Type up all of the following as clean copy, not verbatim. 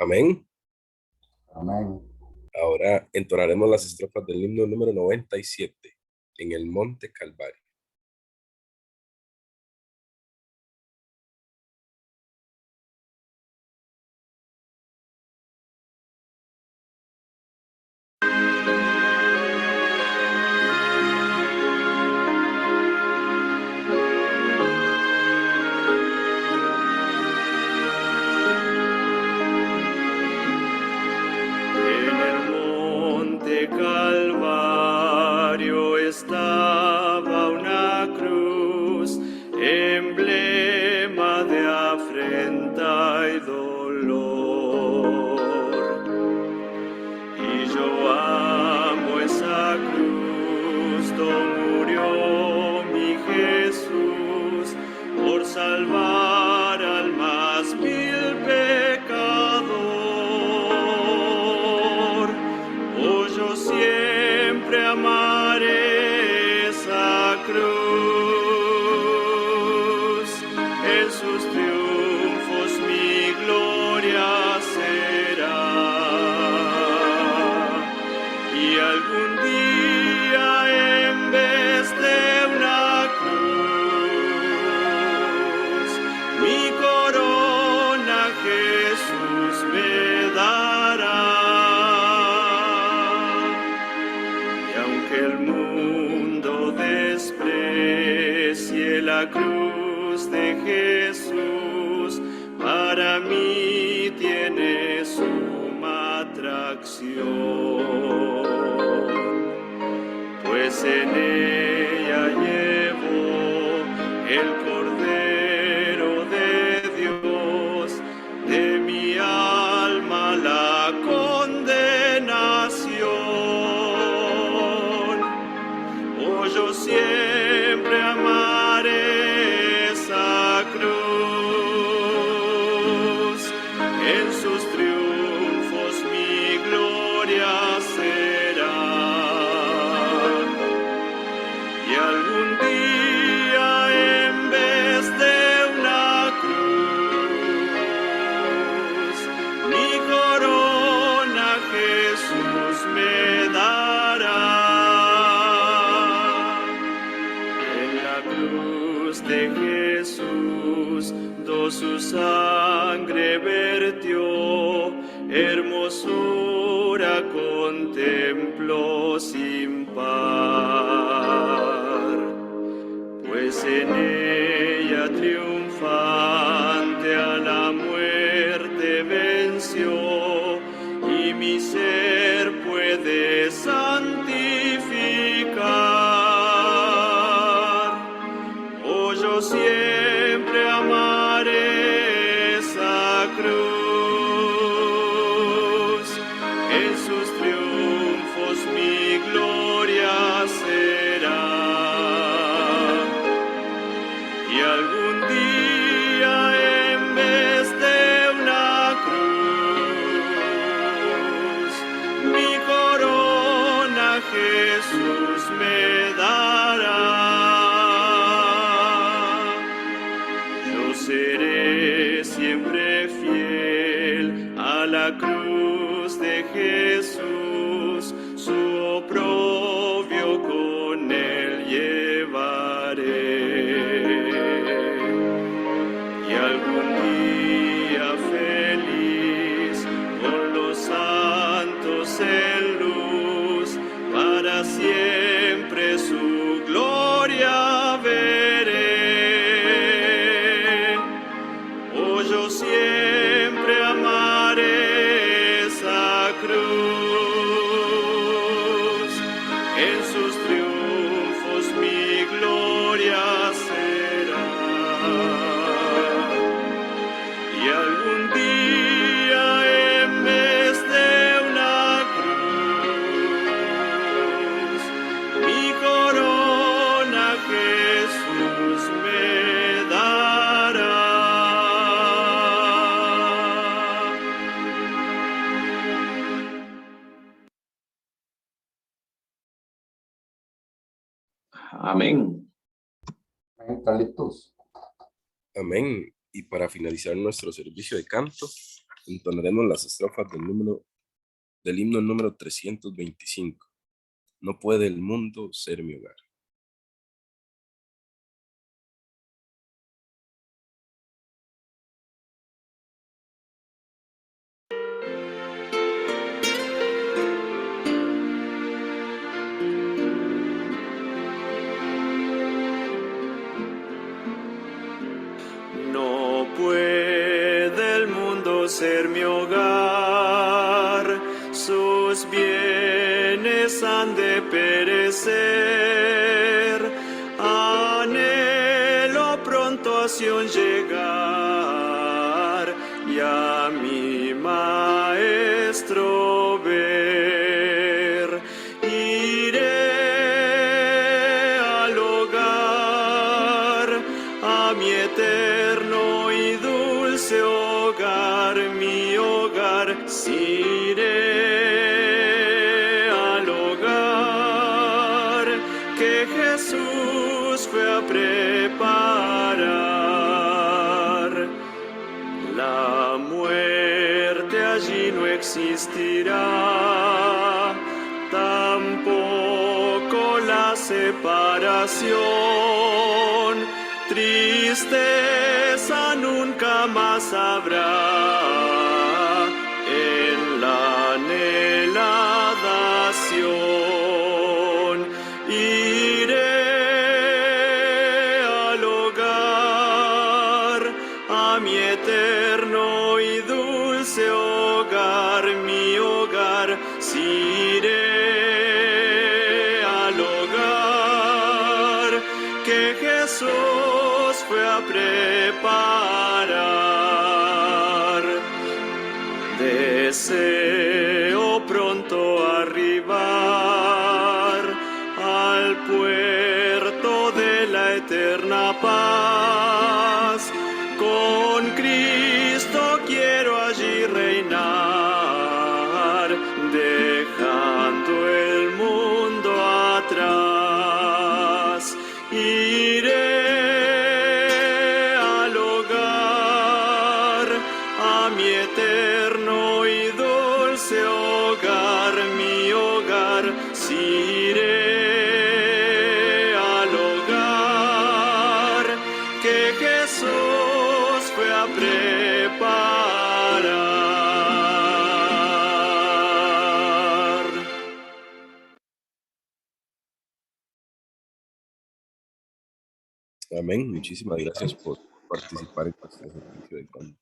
Amén. Amén. Ahora entonaremos las estrofas del himno número 97 en el Monte Calvario. En el monte Calvario estaba una cruz, emblema de afrenta y dolor. Y yo amo esa cruz, donde murió mi Jesús por salvar al más vil pecador. Oh, yo siempre amaré esa cruz, en sus triunfos mi gloria será. Y algún día en vez de una cruz, mi corona Jesús me dará. Y aunque el mundo desprecie la cruz de Jesús, para mí tiene suma atracción, pues en ella llevo el Cordero de Dios, de mi alma la condenación. Oh, yo siempre amaré esa cruz, en sus triunfos mi gloria será. Y algún día en vez de una cruz, mi corona Jesús me dará. En la cruz de Jesús, su sangre vertió, hermosura contempló sin par, pues en ella triunfante a la muerte venció, y mi ser puede santificar. Oh, yo siempre amaré esa cruz, en sus triunfos mi gloria será. Y algún día en vez de una cruz, mi corona Jesús me dará. Yo seré siempre fiel a la cruz de Jesús, su oprobio con él llevaré. Y algún día feliz con los santos en luz, para siempre su gloria veré. Oh, yo siempre amaré esa cruz, en sus triunfos mi gloria será. Y algún día en vez de una cruz, mi corona Jesús me dará. Amén. Amén, Carlitos. Amén. Y para finalizar nuestro servicio de canto, Entonaremos las estrofas del himno número 325. No puede el mundo ser mi hogar. No puede el mundo ser mi hogar, sus bienes han de perecer. Anhelo pronto a Sion llegar y a mi maestro ver. Iré al hogar, a mi eterno y dulce hogar, mi hogar. Iré al hogar que Jesús fue a preparar. La muerte allí no existirá, tampoco la separación. Tristeza nunca más habrá en la anhelada Sion. Iré al hogar, a mi eterno y dulce hogar, mi hogar. Si iré al hogar que Jesús fue a preparar. Deseo pronto arribar al puerto de la eterna paz. Con Cristo quiero allí reinar, dejando el mundo atrás. Iré al hogar, a mi eterno y dulce hogar, mi hogar. Si iré al hogar que Jesús fue a preparar. Amén. Muchísimas gracias por participar en este ejercicio de canto.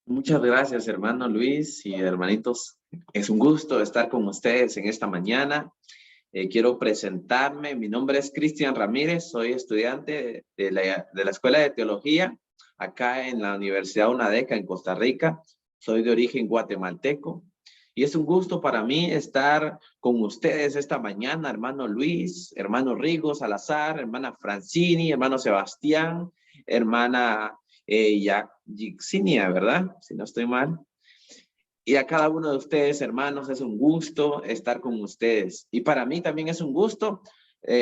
Muchas gracias, hermano Luis y hermanitos. Es un gusto estar con ustedes en esta mañana. Quiero presentarme. Mi nombre es Cristian Ramírez. Soy estudiante de la Escuela de Teología acá en la Universidad UNADECA en Costa Rica. Soy de origen guatemalteco. Y es un gusto para mí estar con ustedes esta mañana, hermano Luis, hermano Rigo Salazar, hermana Francini, hermano Sebastián, hermana Yixinia, ¿verdad? Si no estoy mal. Y a cada uno de ustedes, hermanos, es un gusto estar con ustedes. Y para mí también es un gusto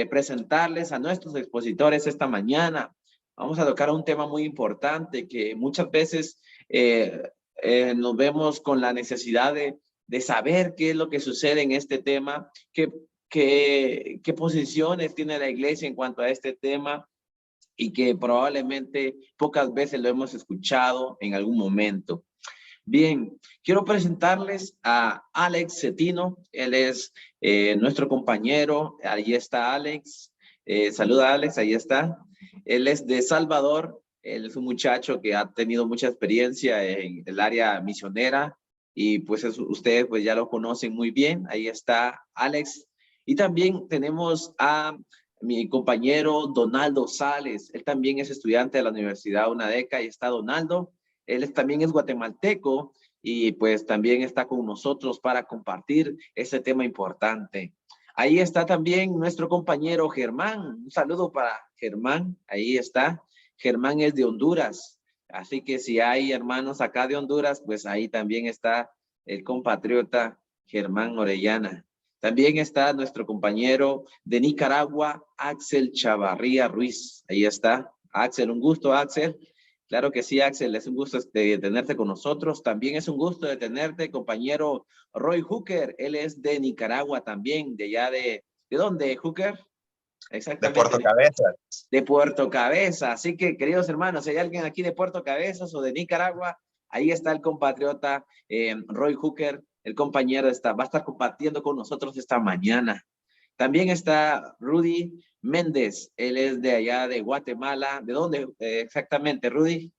presentarles a nuestros expositores esta mañana. Vamos a tocar un tema muy importante que muchas veces nos vemos con la necesidad de saber qué es lo que sucede en este tema, qué posiciones tiene la iglesia en cuanto a este tema y que probablemente pocas veces lo hemos escuchado en algún momento. Bien, quiero presentarles a Alex Cetino. Él es nuestro compañero. Ahí está Alex. Saluda Alex, ahí está. Él es de Salvador. Él es un muchacho que ha tenido mucha experiencia en el área misionera y pues ustedes pues ya lo conocen muy bien. Ahí está Alex. Y también tenemos a mi compañero Donaldo Sales. Él también es estudiante de la Universidad UNADECA. Ahí está Donaldo. Él también es guatemalteco y pues también está con nosotros para compartir este tema importante. Ahí está también nuestro compañero Germán. Un saludo para Germán. Ahí está. Germán es de Honduras. Así que si hay hermanos acá de Honduras, pues ahí también está el compatriota Germán Orellana. También está nuestro compañero de Nicaragua, Axel Chavarría Ruiz. Ahí está. Axel, un gusto, Axel. Claro que sí, Axel, es un gusto de tenerte con nosotros. También es un gusto de tenerte, compañero Roy Hooker. Él es de Nicaragua también, de allá ¿de dónde, Hooker? Exactamente. De Puerto Cabezas. De Puerto Cabezas. Así que, queridos hermanos, si hay alguien aquí de Puerto Cabezas o de Nicaragua, ahí está el compatriota Roy Hooker. El compañero va a estar compartiendo con nosotros esta mañana. También está Rudy Méndez. Él es de allá de Guatemala. ¿De dónde exactamente, Rudy?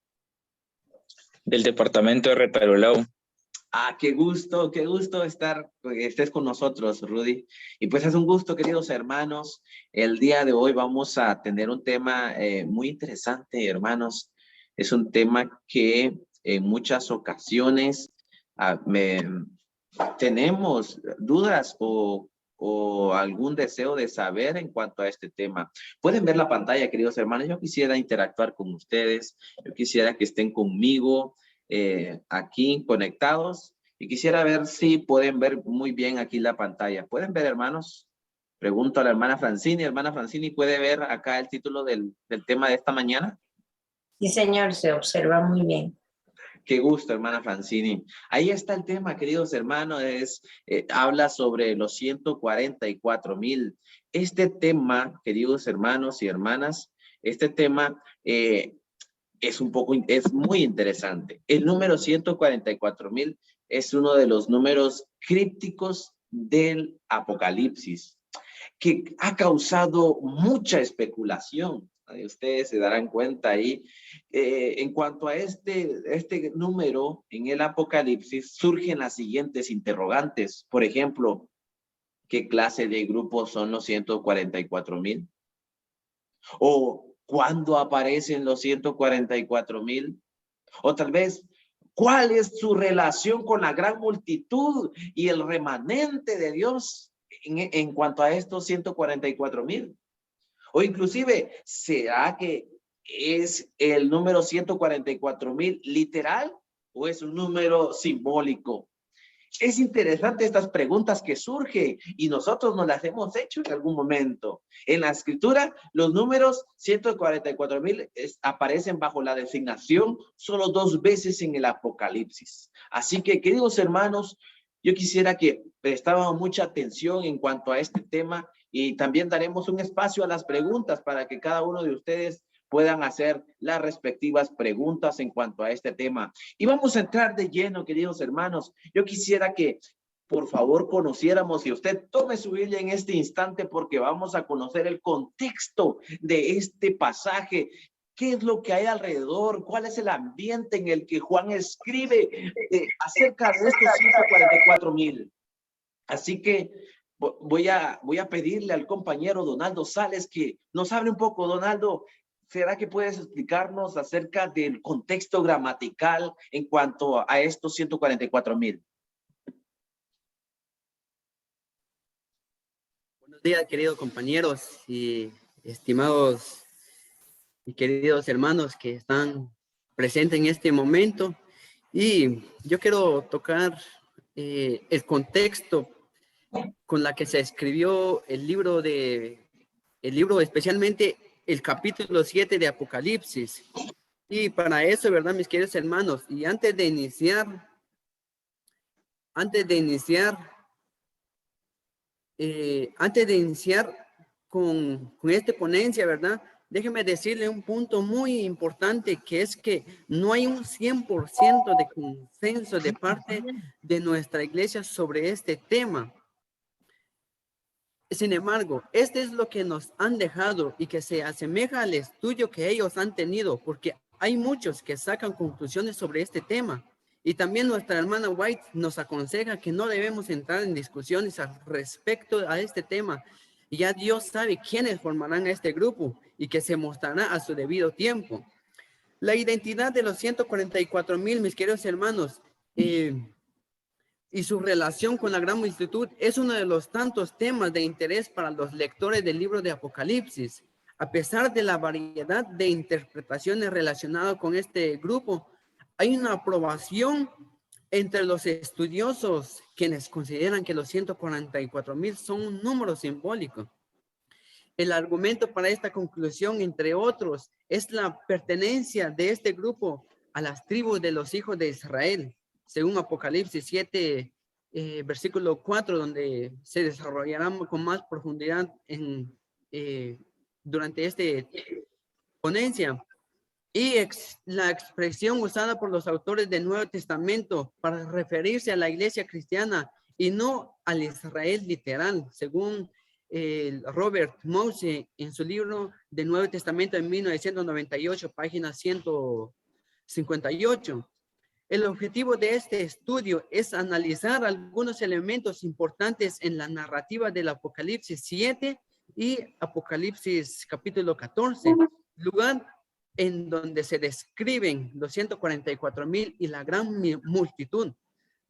Del departamento de Retaluleu. Ah, qué gusto que estés con nosotros, Rudy. Y pues es un gusto, queridos hermanos. El día de hoy vamos a tener un tema muy interesante, hermanos. Es un tema que en muchas ocasiones tenemos dudas o algún deseo de saber en cuanto a este tema. Pueden ver la pantalla, queridos hermanos. Yo quisiera interactuar con ustedes. Yo quisiera que estén conmigo aquí conectados y quisiera ver si pueden ver muy bien aquí la pantalla. ¿Pueden ver, hermanos? Pregunto a la hermana Francini. Hermana Francini, ¿puede ver acá el título del tema de esta mañana? Sí, señor, se observa muy bien. Qué gusto, hermana Francini. Ahí está el tema, queridos hermanos, habla sobre los 144,000. Este tema, queridos hermanos y hermanas, este tema es muy interesante. El número 144,000 es uno de los números crípticos del Apocalipsis, que ha causado mucha especulación. Ustedes se darán cuenta ahí. En cuanto a este número en el Apocalipsis, surgen las siguientes interrogantes. Por ejemplo, ¿qué clase de grupos son los 144,000? O ¿cuándo aparecen los 144,000? O tal vez, ¿cuál es su relación con la gran multitud y el remanente de Dios en cuanto a estos 144,000? O inclusive, ¿será que es el número 144,000 literal o es un número simbólico? Es interesante estas preguntas que surgen y nosotros nos las hemos hecho en algún momento. En la escritura, los números 144,000 aparecen bajo la designación solo 2 veces en el Apocalipsis. Así que, queridos hermanos, yo quisiera que prestaran mucha atención en cuanto a este tema y también daremos un espacio a las preguntas para que cada uno de ustedes puedan hacer las respectivas preguntas en cuanto a este tema. Y vamos a entrar de lleno, queridos hermanos. Yo quisiera que, por favor, conociéramos, y usted tome su Biblia en este instante porque vamos a conocer el contexto de este pasaje. ¿Qué es lo que hay alrededor? ¿Cuál es el ambiente en el que Juan escribe acerca de estos 144,000? Así que voy a pedirle al compañero Donaldo Sales que nos hable un poco. Donaldo, ¿será que puedes explicarnos acerca del contexto gramatical en cuanto a estos 144,000? Buenos días, queridos compañeros y estimados y queridos hermanos que están presentes en este momento. Y yo quiero tocar el contexto con la que se escribió el libro especialmente el capítulo 7 de Apocalipsis. Y para eso, ¿verdad, mis queridos hermanos? Y antes de iniciar con esta ponencia, ¿verdad? Déjeme decirle un punto muy importante, que es que no hay un 100% de consenso de parte de nuestra iglesia sobre este tema. Sin embargo, este es lo que nos han dejado y que se asemeja al estudio que ellos han tenido, porque hay muchos que sacan conclusiones sobre este tema. Y también nuestra hermana White nos aconseja que no debemos entrar en discusiones al respecto a este tema. Y ya Dios sabe quiénes formarán este grupo y que se mostrará a su debido tiempo. La identidad de los 144,000, mis queridos hermanos, y su relación con la gran multitud es uno de los tantos temas de interés para los lectores del libro de Apocalipsis. A pesar de la variedad de interpretaciones relacionadas con este grupo, hay una aprobación entre los estudiosos quienes consideran que los 144,000 son un número simbólico. El argumento para esta conclusión, entre otros, es la pertenencia de este grupo a las tribus de los hijos de Israel, según Apocalipsis 7, versículo 4, donde se desarrollará con más profundidad durante esta ponencia. Y la expresión usada por los autores del Nuevo Testamento para referirse a la iglesia cristiana y no al Israel literal, según Robert Mose en su libro del Nuevo Testamento en 1998, página 158. El objetivo de este estudio es analizar algunos elementos importantes en la narrativa del Apocalipsis 7 y Apocalipsis capítulo 14, lugar en donde se describen los 144,000 y la gran multitud.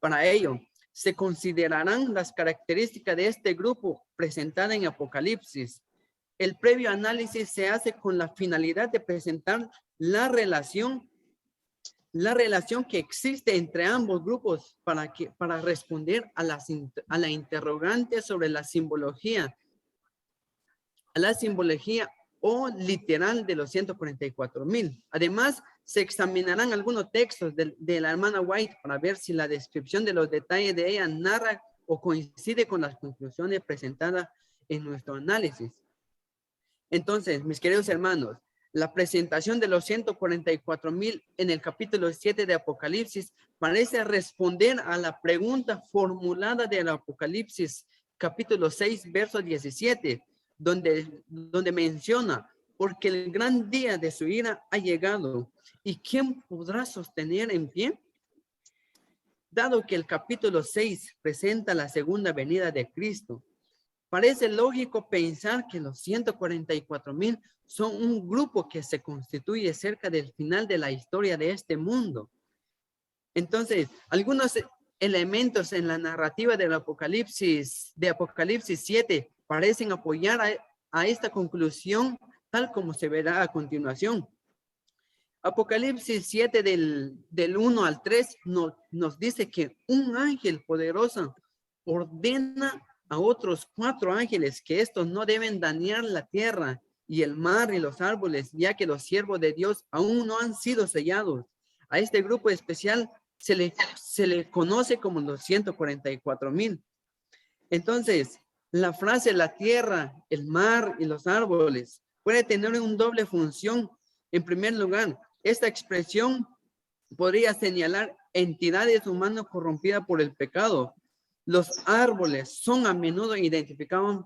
Para ello, se considerarán las características de este grupo presentadas en Apocalipsis. El previo análisis se hace con la finalidad de presentar la relación que existe entre ambos grupos para responder a la interrogante sobre la simbología o literal de los 144,000. Además, se examinarán algunos textos de la hermana White para ver si la descripción de los detalles de ella narra o coincide con las conclusiones presentadas en nuestro análisis. Entonces, mis queridos hermanos, la presentación de los 144,000 en el capítulo 7 de Apocalipsis parece responder a la pregunta formulada del Apocalipsis capítulo 6, verso 17, donde menciona, porque el gran día de su ira ha llegado, ¿y quién podrá sostener en pie? Dado que el capítulo 6 presenta la segunda venida de Cristo, parece lógico pensar que los 144,000 son un grupo que se constituye cerca del final de la historia de este mundo. Entonces, algunos elementos en la narrativa del Apocalipsis 7 parecen apoyar a esta conclusión, tal como se verá a continuación. Apocalipsis 7 del 1 al 3 nos dice que un ángel poderoso ordena a otros 4 ángeles que estos no deben dañar la tierra y el mar y los árboles, ya que los siervos de Dios aún no han sido sellados. A este grupo especial se le conoce como los 144,000. Entonces, la frase la tierra, el mar y los árboles puede tener una doble función. En primer lugar, esta expresión podría señalar entidades humanas corrompidas por el pecado. Los árboles son a menudo identificados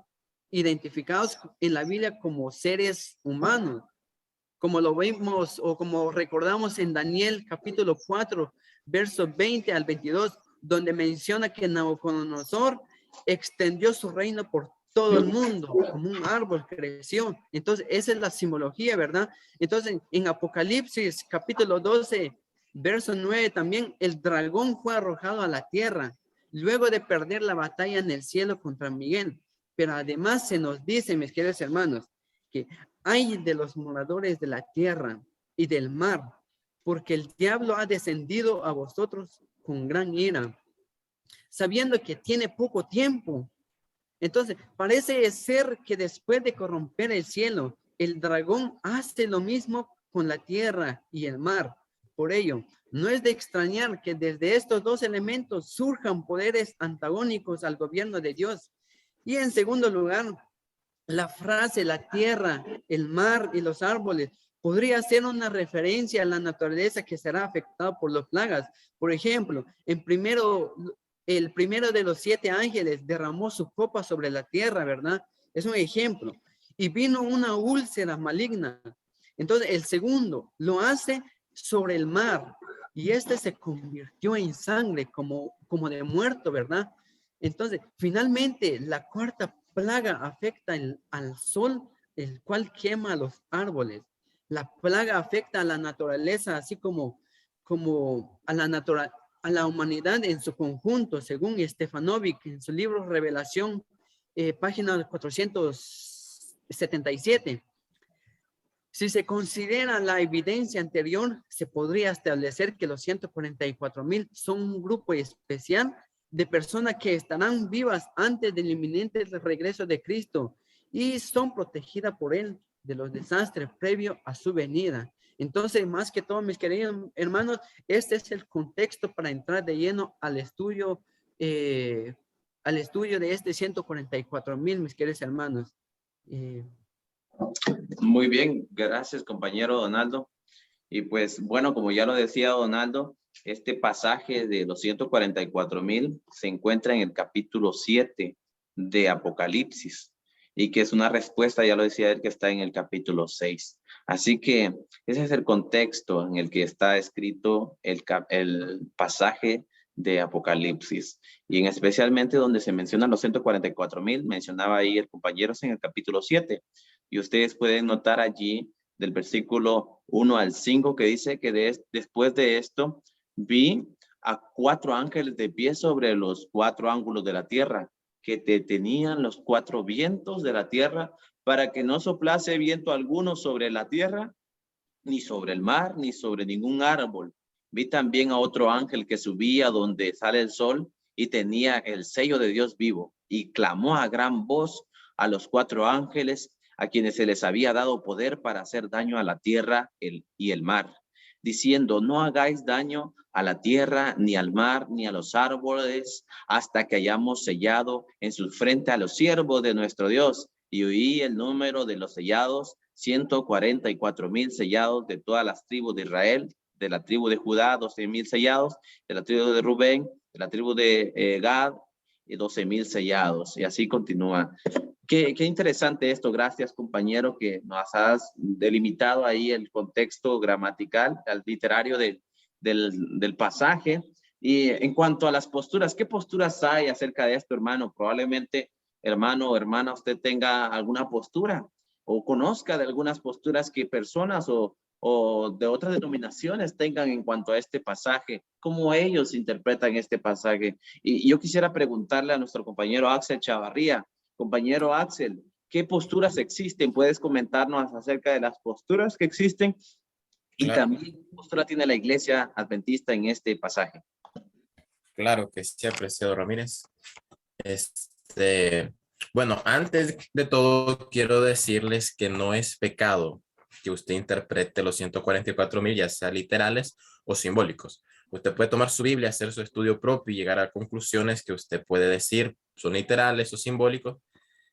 en la Biblia como seres humanos, como lo vimos o como recordamos en Daniel capítulo 4, versos 20 al 22, donde menciona que Nabucodonosor extendió su reino por todo el mundo, como un árbol creció. Entonces, esa es la simbología, ¿verdad? Entonces, en Apocalipsis capítulo 12, verso 9, también el dragón fue arrojado a la tierra, luego de perder la batalla en el cielo contra Miguel. Pero además se nos dice, mis queridos hermanos, que hay de los moradores de la tierra y del mar, porque el diablo ha descendido a vosotros con gran ira, sabiendo que tiene poco tiempo. Entonces, parece ser que después de corromper el cielo, el dragón hace lo mismo con la tierra y el mar. Por ello, no es de extrañar que desde estos dos elementos surjan poderes antagónicos al gobierno de Dios. Y en segundo lugar, la frase la tierra, el mar y los árboles podría ser una referencia a la naturaleza que será afectada por las plagas. Por ejemplo, el primero de los 7 ángeles derramó su copa sobre la tierra, ¿verdad? Es un ejemplo. Y vino una úlcera maligna. Entonces, el segundo lo hace sobre el mar. Y este se convirtió en sangre como de muerto, ¿verdad? Entonces, finalmente, la cuarta plaga afecta al sol, el cual quema a los árboles. La plaga afecta a la naturaleza, así como a la humanidad en su conjunto, según Stefanovic en su libro Revelación, página 477. Si se considera la evidencia anterior, se podría establecer que los 144,000 son un grupo especial de personas que estarán vivas antes del inminente regreso de Cristo y son protegidas por él de los desastres previo a su venida. Entonces, más que todo, mis queridos hermanos, este es el contexto para entrar de lleno al estudio de este 144,000, mis queridos hermanos. Muy bien, gracias, compañero Donaldo. Y pues, bueno, como ya lo decía Donaldo, este pasaje de los 144,000 se encuentra en el capítulo 7 de Apocalipsis, y que es una respuesta, ya lo decía él, que está en el capítulo 6. Así que ese es el contexto en el que está escrito el pasaje de Apocalipsis, y en especialmente donde se mencionan los 144,000, mencionaba ahí el compañero en el capítulo 7, y ustedes pueden notar allí del versículo 1 al 5 que dice que después de esto vi a 4 ángeles de pie sobre los 4 ángulos de la tierra, que detenían los 4 vientos de la tierra para que no soplase viento alguno sobre la tierra, ni sobre el mar, ni sobre ningún árbol. Vi también a otro ángel que subía donde sale el sol y tenía el sello de Dios vivo, y clamó a gran voz a los 4 ángeles a quienes se les había dado poder para hacer daño a la tierra y el mar, diciendo: no hagáis daño a la tierra, ni al mar, ni a los árboles, hasta que hayamos sellado en su frente a los siervos de nuestro Dios. Y oí el número de los sellados, 144,000 sellados de todas las tribus de Israel, de la tribu de Judá, 12,000 sellados, de la tribu de Rubén, de la tribu de Gad, y 12,000 sellados. Y así continúa. Qué interesante esto. Gracias, compañero, que nos has delimitado ahí el contexto gramatical, el literario del pasaje. Y en cuanto a las posturas, ¿qué posturas hay acerca de esto, hermano? Probablemente, hermano o hermana, usted tenga alguna postura o conozca de algunas posturas que personas o de otras denominaciones tengan en cuanto a este pasaje, cómo ellos interpretan este pasaje. Y yo quisiera preguntarle a nuestro compañero Axel Chavarría. Compañero Axel, ¿qué posturas existen? ¿Puedes comentarnos acerca de las posturas que existen? Y Claro. también, ¿qué postura tiene la Iglesia Adventista en este pasaje? Claro que sí, apreciado Ramírez. Bueno, antes de todo, quiero decirles que no es pecado que usted interprete los 144,000, ya sea literales o simbólicos. Usted puede tomar su Biblia, hacer su estudio propio y llegar a conclusiones que usted puede decir son literales o simbólicos,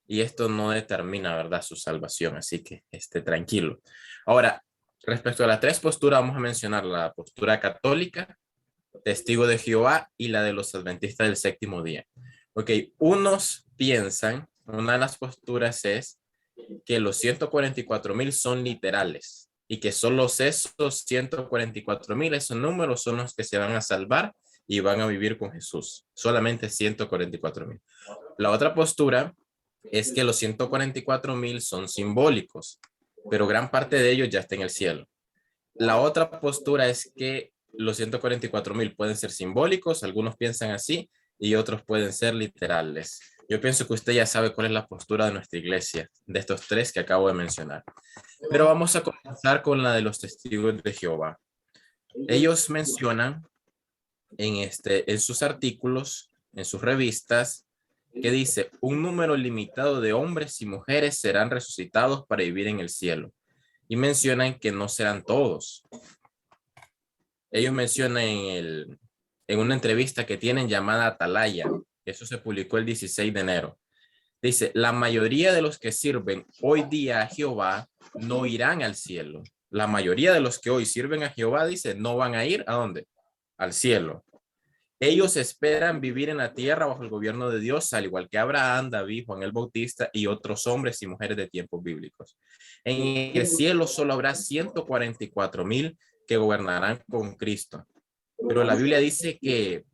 y esto no determina, ¿verdad?, su salvación. Así que esté tranquilo. Ahora, respecto a las 3 posturas, vamos a mencionar la postura católica, testigo de Jehová y la de los adventistas del séptimo día. Ok, unos piensan, una de las posturas es que los 144,000 son literales y que solo esos 144,000, esos números son los que se van a salvar y van a vivir con Jesús. Solamente 144,000. La otra postura es que los 144,000 son simbólicos, pero gran parte de ellos ya está en el cielo. La otra postura es que los 144,000 pueden ser simbólicos, algunos piensan así, y otros pueden ser literales. Yo pienso que usted ya sabe cuál es la postura de nuestra iglesia, de estos 3 que acabo de mencionar. Pero vamos a comenzar con la de los testigos de Jehová. Ellos mencionan en sus artículos, en sus revistas, que dice: un número limitado de hombres y mujeres serán resucitados para vivir en el cielo. Y mencionan que no serán todos. Ellos mencionan en una entrevista que tienen llamada Atalaya, eso se publicó el 16 de enero. Dice: la mayoría de los que sirven hoy día a Jehová no irán al cielo. La mayoría de los que hoy sirven a Jehová, dice, no van a ir ¿a dónde? Al cielo. Ellos esperan vivir en la tierra bajo el gobierno de Dios, al igual que Abraham, David, Juan el Bautista y otros hombres y mujeres de tiempos bíblicos. En el cielo solo habrá 144,000 que gobernarán con Cristo. Pero la Biblia dice que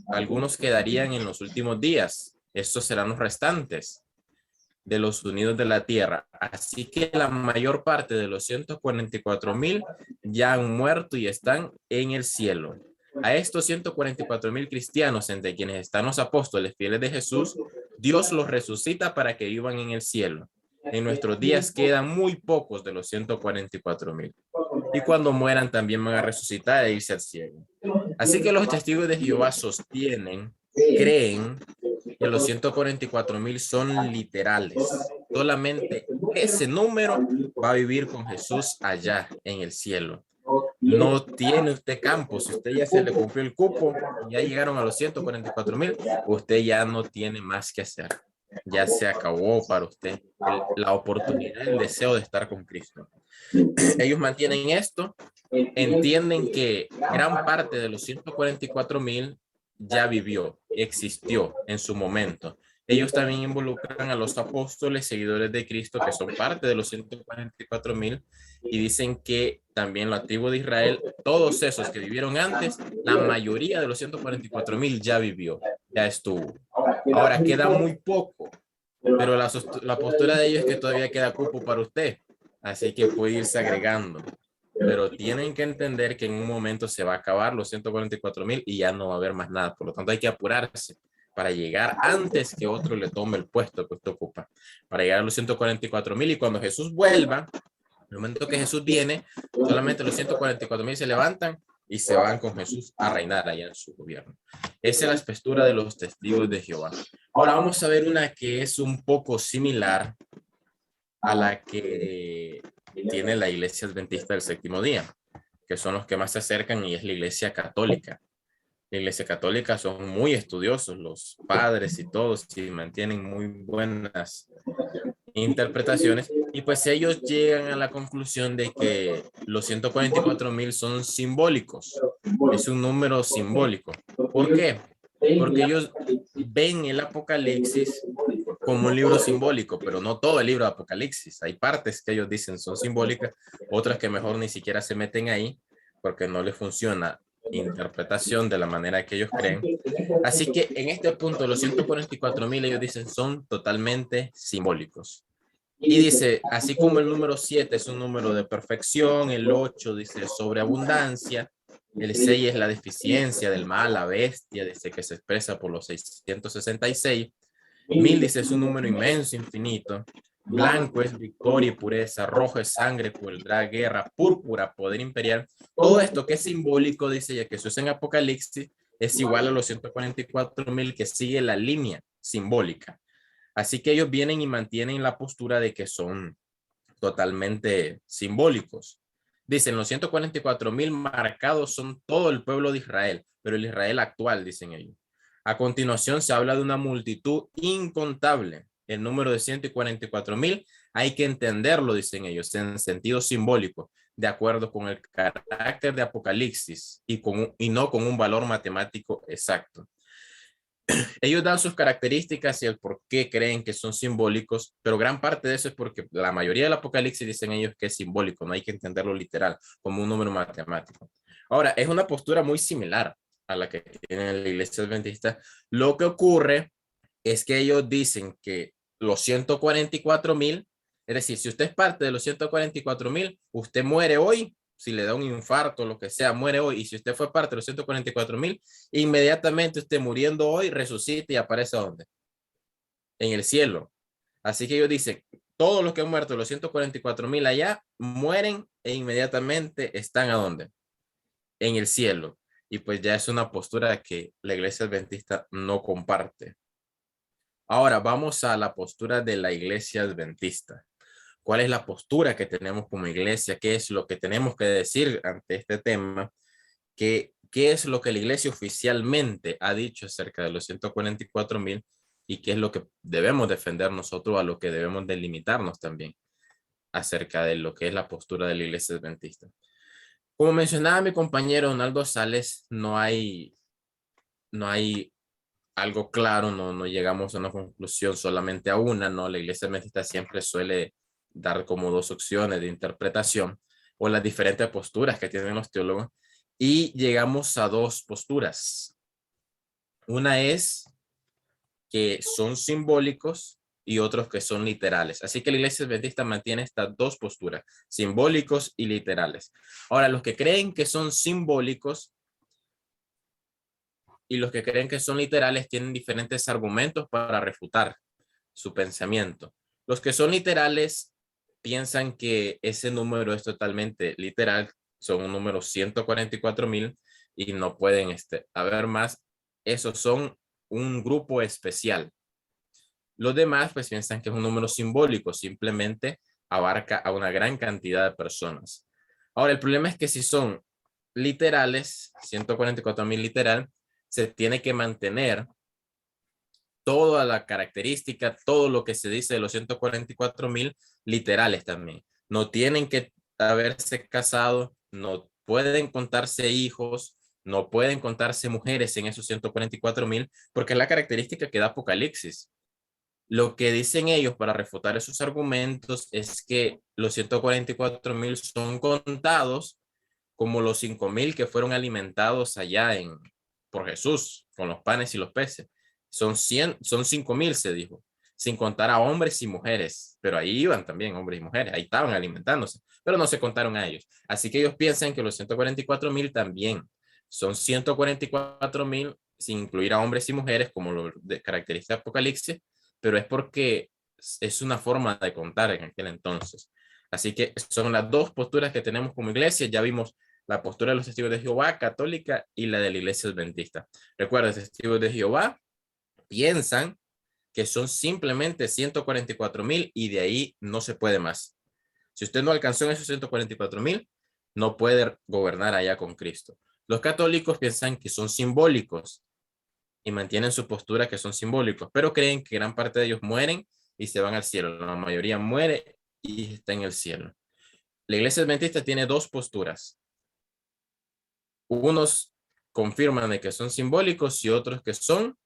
algunos quedarían en los últimos días. Estos serán los restantes de los unidos de la tierra. Así que la mayor parte de los 144,000 ya han muerto y están en el cielo. A estos 144,000 cristianos, entre quienes están los apóstoles fieles de Jesús, Dios los resucita para que vivan en el cielo. En nuestros días quedan muy pocos de los 144,000. Y cuando mueran también van a resucitar e irse al cielo. Así que los testigos de Jehová sostienen, creen que los 144,000 son literales solamente ese número va a vivir con Jesús allá en el cielo. No tiene usted campo. Si usted ya se le cumplió el cupo, ya llegaron a los 144,000, usted ya no tiene más que hacer. Ya se acabó para usted la oportunidad, el deseo de estar con Cristo. Ellos mantienen esto, entienden que gran parte de los 144,000 ya vivió, existió en su momento. Ellos también involucran a los apóstoles, seguidores de Cristo, que son parte de los 144,000, y dicen que también la tribu de Israel, todos esos que vivieron antes, la mayoría de los 144,000 ya vivió, ya estuvo. Ahora queda muy poco, pero la postura de ellos es que todavía queda cupo para usted, así que puede irse agregando. Pero tienen que entender que en un momento se va a acabar los 144,000 y ya no va a haber más nada. Por lo tanto, hay que apurarse para llegar antes que otro le tome el puesto que usted ocupa, para llegar a los 144,000. Y cuando Jesús vuelva, en el momento que Jesús viene, solamente los 144,000 se levantan y se van con Jesús a reinar allá en su gobierno. Esa es la postura de los testigos de Jehová. Ahora vamos a ver una que es un poco similar a la que tiene la Iglesia Adventista del Séptimo Día, que son los que más se acercan, y es la Iglesia Católica. La Iglesia Católica son muy estudiosos los padres y todos, y mantienen muy buenas interpretaciones, y pues ellos llegan a la conclusión de que los 144,000 son simbólicos, es un número simbólico. ¿Por qué? Porque ellos ven el Apocalipsis como un libro simbólico, pero no todo el libro de Apocalipsis. Hay partes que ellos dicen son simbólicas, otras que mejor ni siquiera se meten ahí porque no les funciona interpretación de la manera que ellos creen. Así que en este punto los 144,000 ellos dicen son totalmente simbólicos. Y dice, así como el número 7 es un número de perfección, el 8 dice sobreabundancia, el 6 es la deficiencia del mal, la bestia, dice que se expresa por los 666. 1000 dice es un número inmenso, infinito. Blanco es victoria y pureza, rojo es sangre, crueldad, guerra, púrpura, poder imperial. Todo esto que es simbólico, dice ya que eso es en Apocalipsis, es igual a los 144,000 que sigue la línea simbólica. Así que ellos vienen y mantienen la postura de que son totalmente simbólicos. Dicen, los 144,000 marcados son todo el pueblo de Israel, pero el Israel actual, dicen ellos. A continuación se habla de una multitud incontable. El número de 144,000 hay que entenderlo, dicen ellos, en sentido simbólico, de acuerdo con el carácter de Apocalipsis y no con un valor matemático exacto. Ellos dan sus características y el por qué creen que son simbólicos, pero gran parte de eso es porque la mayoría del Apocalipsis dicen ellos que es simbólico, no hay que entenderlo literal, como un número matemático. Ahora, es una postura muy similar a la que tiene la Iglesia Adventista. Lo que ocurre es que ellos dicen que los 144,000, es decir, si usted es parte de los 144,000, usted muere hoy, si le da un infarto, lo que sea, muere hoy. Y si usted fue parte de los 144,000, inmediatamente usted muriendo hoy, resucita y aparece ¿dónde? En el cielo. Así que ellos dicen, todos los que han muerto, los 144,000 allá, mueren e inmediatamente están ¿a dónde? En el cielo. Y pues ya es una postura que la Iglesia Adventista no comparte. Ahora vamos a la postura de la Iglesia Adventista. ¿Cuál es la postura que tenemos como iglesia? ¿Qué es lo que tenemos que decir ante este tema? ¿Qué es lo que la iglesia oficialmente ha dicho acerca de los 144,000? ¿Y qué es lo que debemos defender nosotros, a lo que debemos delimitarnos también acerca de lo que es la postura de la Iglesia Adventista? Como mencionaba mi compañero Donaldo Sales, no hay algo claro, no llegamos a una conclusión solamente a una, ¿no? La Iglesia Adventista siempre suele dar como dos opciones de interpretación o las diferentes posturas que tienen los teólogos, y llegamos a dos posturas. Una es que son simbólicos y otros que son literales. Así que la Iglesia Adventista mantiene estas dos posturas, simbólicos y literales. Ahora, los que creen que son simbólicos y los que creen que son literales tienen diferentes argumentos para refutar su pensamiento. Los que son literales piensan que ese número es totalmente literal, son un número 144,000 y no pueden haber más. Esos son un grupo especial. Los demás pues piensan que es un número simbólico, simplemente abarca a una gran cantidad de personas. Ahora, el problema es que si son literales, 144,000 literal, se tiene que mantener toda la característica, todo lo que se dice de los 144,000 literales también. No tienen que haberse casado, no pueden contarse hijos, no pueden contarse mujeres en esos 144,000, porque es la característica que da Apocalipsis. Lo que dicen ellos para refutar esos argumentos es que los 144,000 son contados como los 5,000 que fueron alimentados allá por Jesús con los panes y los peces. Son 5,000, se dijo, sin contar a hombres y mujeres, pero ahí iban también hombres y mujeres, ahí estaban alimentándose, pero no se contaron a ellos. Así que ellos piensan que los 144,000 también son 144,000 sin incluir a hombres y mujeres, como lo caracteriza Apocalipsis, pero es porque es una forma de contar en aquel entonces. Así que son las dos posturas que tenemos como iglesia. Ya vimos la postura de los testigos de Jehová, católica, y la de la iglesia adventista. Recuerda, los testigos de Jehová piensan que son simplemente 144,000 y de ahí no se puede más. Si usted no alcanzó en esos 144,000, no puede gobernar allá con Cristo. Los católicos piensan que son simbólicos y mantienen su postura que son simbólicos, pero creen que gran parte de ellos mueren y se van al cielo. La mayoría muere y está en el cielo. La iglesia adventista tiene dos posturas. Unos confirman de que son simbólicos y otros que son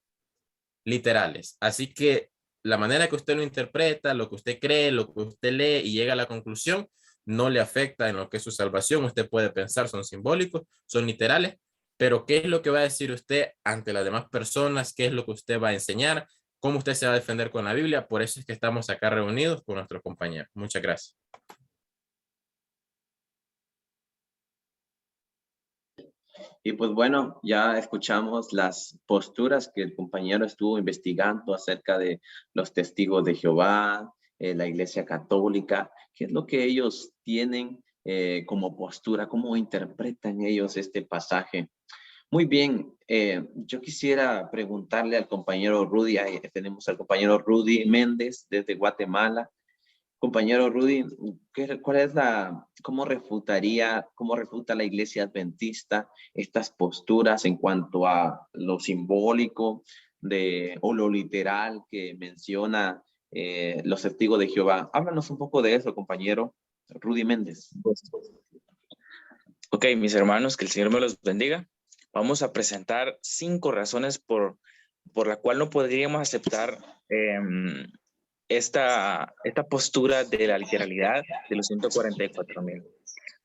literales. Así que la manera que usted lo interpreta, lo que usted cree, lo que usted lee y llega a la conclusión, no le afecta en lo que es su salvación. Usted puede pensar, son simbólicos, son literales, pero ¿qué es lo que va a decir usted ante las demás personas? ¿Qué es lo que usted va a enseñar? ¿Cómo usted se va a defender con la Biblia? Por eso es que estamos acá reunidos con nuestros compañeros. Muchas gracias. Y pues bueno, ya escuchamos las posturas que el compañero estuvo investigando acerca de los testigos de Jehová, la Iglesia Católica, qué es lo que ellos tienen como postura, cómo interpretan ellos este pasaje. Muy bien, yo quisiera preguntarle al compañero Rudy, tenemos al compañero Rudy Méndez desde Guatemala. Compañero Rudy, cómo refuta la iglesia adventista estas posturas en cuanto a lo simbólico o lo literal que menciona los testigos de Jehová? Háblanos un poco de eso, compañero Rudy Méndez. Ok, mis hermanos, que el Señor me los bendiga. Vamos a presentar 5 razones por la cual no podríamos aceptar esta postura de la literalidad de los 144,000.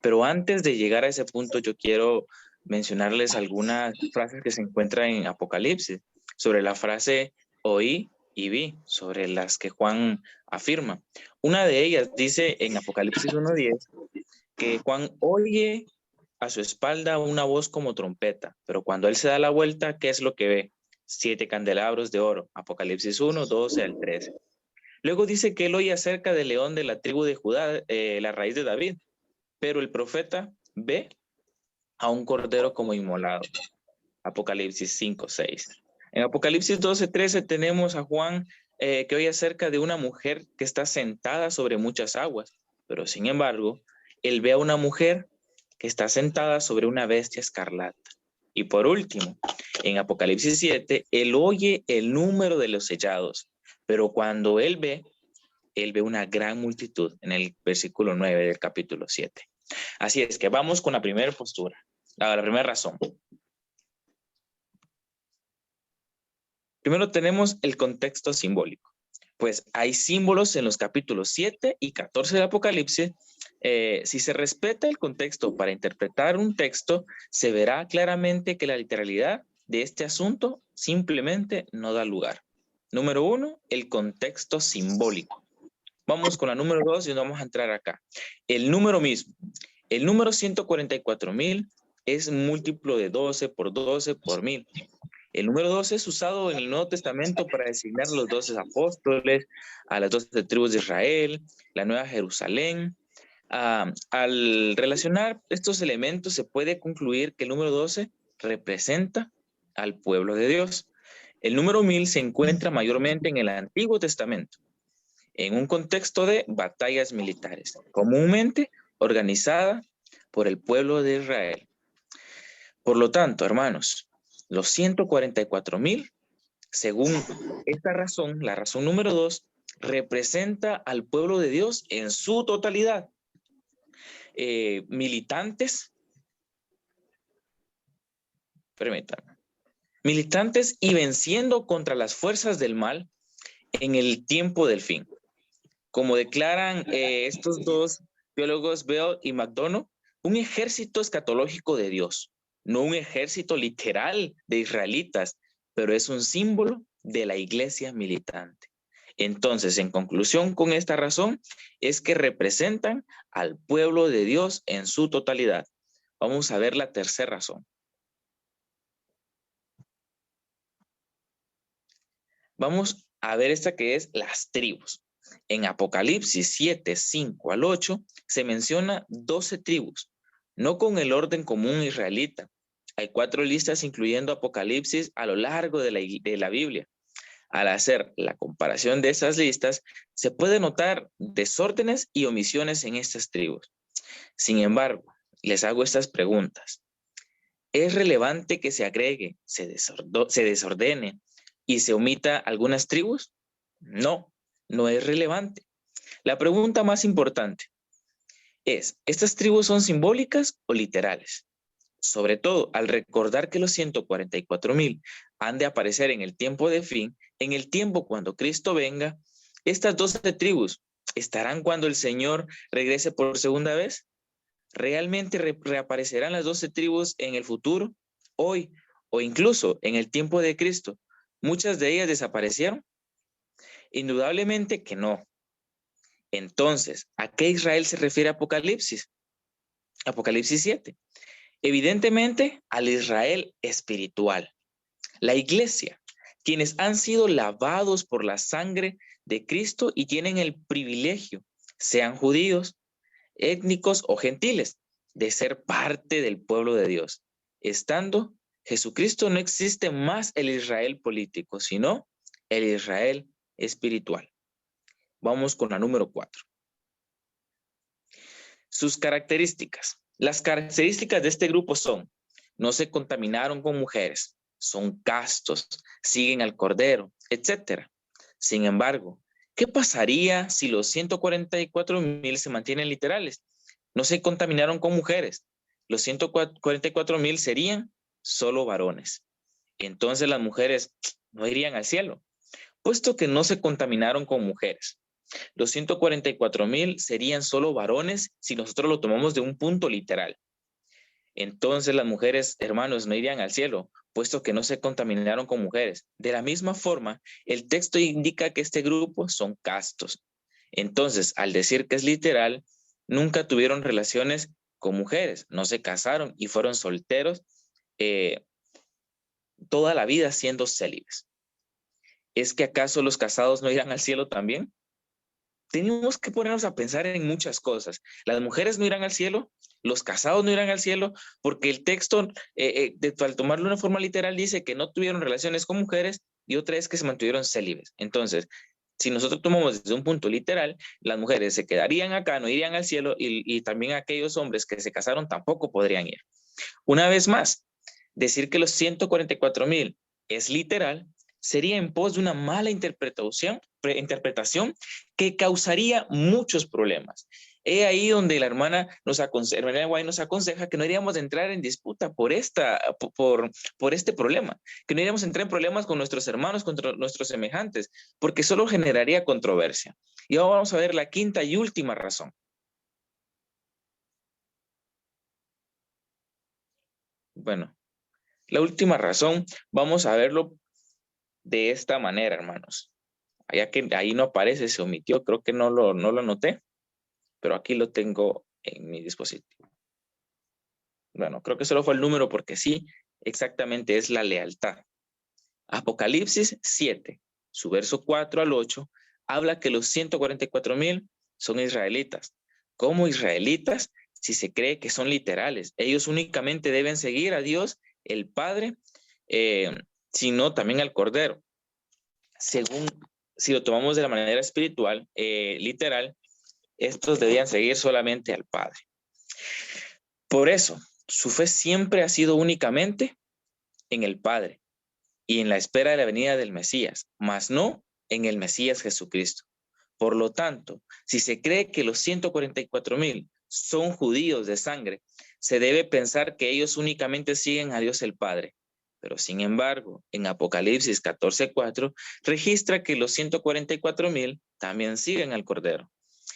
Pero antes de llegar a ese punto, yo quiero mencionarles algunas frases que se encuentran en Apocalipsis sobre la frase oí y vi, sobre las que Juan afirma. Una de ellas dice en Apocalipsis 1:10 que Juan oye a su espalda una voz como trompeta, pero cuando él se da la vuelta, ¿qué es lo que ve? 7 candelabros de oro. Apocalipsis 1:12 al 13. Luego dice que él oye acerca del león de la tribu de Judá, la raíz de David, pero el profeta ve a un cordero como inmolado. Apocalipsis 5:6. En Apocalipsis 12:13 tenemos a Juan que oye acerca de una mujer que está sentada sobre muchas aguas, pero sin embargo, él ve a una mujer que está sentada sobre una bestia escarlata. Y por último, en Apocalipsis 7, él oye el número de los sellados, pero cuando él ve una gran multitud en el versículo 9 del capítulo 7. Así es que vamos con la primera postura, la primera razón. Primero tenemos el contexto simbólico. Pues hay símbolos en los capítulos 7 y 14 del Apocalipsis. Si se respeta el contexto para interpretar un texto, se verá claramente que la literalidad de este asunto simplemente no da lugar. Número 1, el contexto simbólico. Vamos con la número 2 y vamos a entrar acá. El número mismo. El número 144,000 es múltiplo de 12 por 12 por 1000. El número 12 es usado en el Nuevo Testamento para designar a los 12 apóstoles, a las 12 tribus de Israel, la Nueva Jerusalén. Al relacionar estos elementos se puede concluir que el número 12 representa al pueblo de Dios. El número 1000 se encuentra mayormente en el Antiguo Testamento, en un contexto de batallas militares, comúnmente organizada por el pueblo de Israel. Por lo tanto, hermanos, los 144,000, según esta razón, la razón número 2, representa al pueblo de Dios en su totalidad. Militantes, permítanme, militantes y venciendo contra las fuerzas del mal en el tiempo del fin. Como declaran estos dos teólogos, Bell y McDonough, un ejército escatológico de Dios, no un ejército literal de israelitas, pero es un símbolo de la iglesia militante. Entonces, en conclusión con esta razón, es que representan al pueblo de Dios en su totalidad. Vamos a ver la tercera razón. Vamos a ver esta que es las tribus. En Apocalipsis 7, 5 al 8, se menciona 12 tribus, no con el orden común israelita. Hay 4 listas incluyendo Apocalipsis a lo largo de la Biblia. Al hacer la comparación de esas listas, se puede notar desórdenes y omisiones en estas tribus. Sin embargo, les hago estas preguntas. ¿Es relevante que se agregue, se desordene y se omita algunas tribus? No, no es relevante. La pregunta más importante es, ¿estas tribus son simbólicas o literales? Sobre todo al recordar que los 144,000 han de aparecer en el tiempo de fin, en el tiempo cuando Cristo venga, estas 12 tribus estarán cuando el Señor regrese por segunda vez. ¿Realmente reaparecerán las 12 tribus en el futuro, hoy o incluso en el tiempo de Cristo? ¿Muchas de ellas desaparecieron? Indudablemente que no. Entonces, ¿a qué Israel se refiere Apocalipsis? Apocalipsis 7. Evidentemente, al Israel espiritual, la iglesia, quienes han sido lavados por la sangre de Cristo y tienen el privilegio, sean judíos, étnicos o gentiles, de ser parte del pueblo de Dios. Estando Jesucristo, no existe más el Israel político, sino el Israel espiritual. Vamos con la número 4. Sus características. Las características de este grupo son: no se contaminaron con mujeres, son castos, siguen al Cordero, etc. Sin embargo, ¿qué pasaría si los 144,000 se mantienen literales? No se contaminaron con mujeres. Los 144,000 serían solo varones. Entonces las mujeres no irían al cielo, puesto que no se contaminaron con mujeres. Los 144,000 serían solo varones si nosotros lo tomamos de un punto literal. Entonces las mujeres, hermanos, no irían al cielo, puesto que no se contaminaron con mujeres. De la misma forma, el texto indica que este grupo son castos. Entonces, al decir que es literal, nunca tuvieron relaciones con mujeres, no se casaron y fueron solteros toda la vida siendo célibes. ¿Es que acaso los casados no irán al cielo también? Tenemos que ponernos a pensar en muchas cosas. Las mujeres no irán al cielo, los casados no irán al cielo, porque el texto, al tomarlo de una forma literal, dice que no tuvieron relaciones con mujeres y otra es que se mantuvieron célibes. Entonces, si nosotros tomamos desde un punto literal, las mujeres se quedarían acá, no irían al cielo y también aquellos hombres que se casaron tampoco podrían ir. Una vez más, decir que los 144,000 es literal sería en pos de una mala interpretación que causaría muchos problemas. Es ahí donde la hermana White nos aconseja que no iríamos a entrar en disputa por este problema, que no iríamos a entrar en problemas con nuestros hermanos, con nuestros semejantes, porque solo generaría controversia. Y ahora vamos a ver la quinta y última razón. Bueno, la última razón, vamos a verlo de esta manera, hermanos. Ya que ahí no aparece, se omitió, creo que no lo anoté, pero aquí lo tengo en mi dispositivo. Bueno, creo que solo fue el número porque sí, exactamente es la lealtad. Apocalipsis 7, su verso 4 al 8, habla que los 144,000 son israelitas. ¿Cómo israelitas? Si se cree que son literales. Ellos únicamente deben seguir a Dios, el Padre, sino también al Cordero. Según, si lo tomamos de la manera espiritual, literal, estos debían seguir solamente al Padre. Por eso, su fe siempre ha sido únicamente en el Padre y en la espera de la venida del Mesías, mas no en el Mesías Jesucristo. Por lo tanto, si se cree que los 144,000 son judíos de sangre, se debe pensar que ellos únicamente siguen a Dios el Padre. Pero sin embargo, en Apocalipsis 14:4 registra que los 144,000 también siguen al Cordero.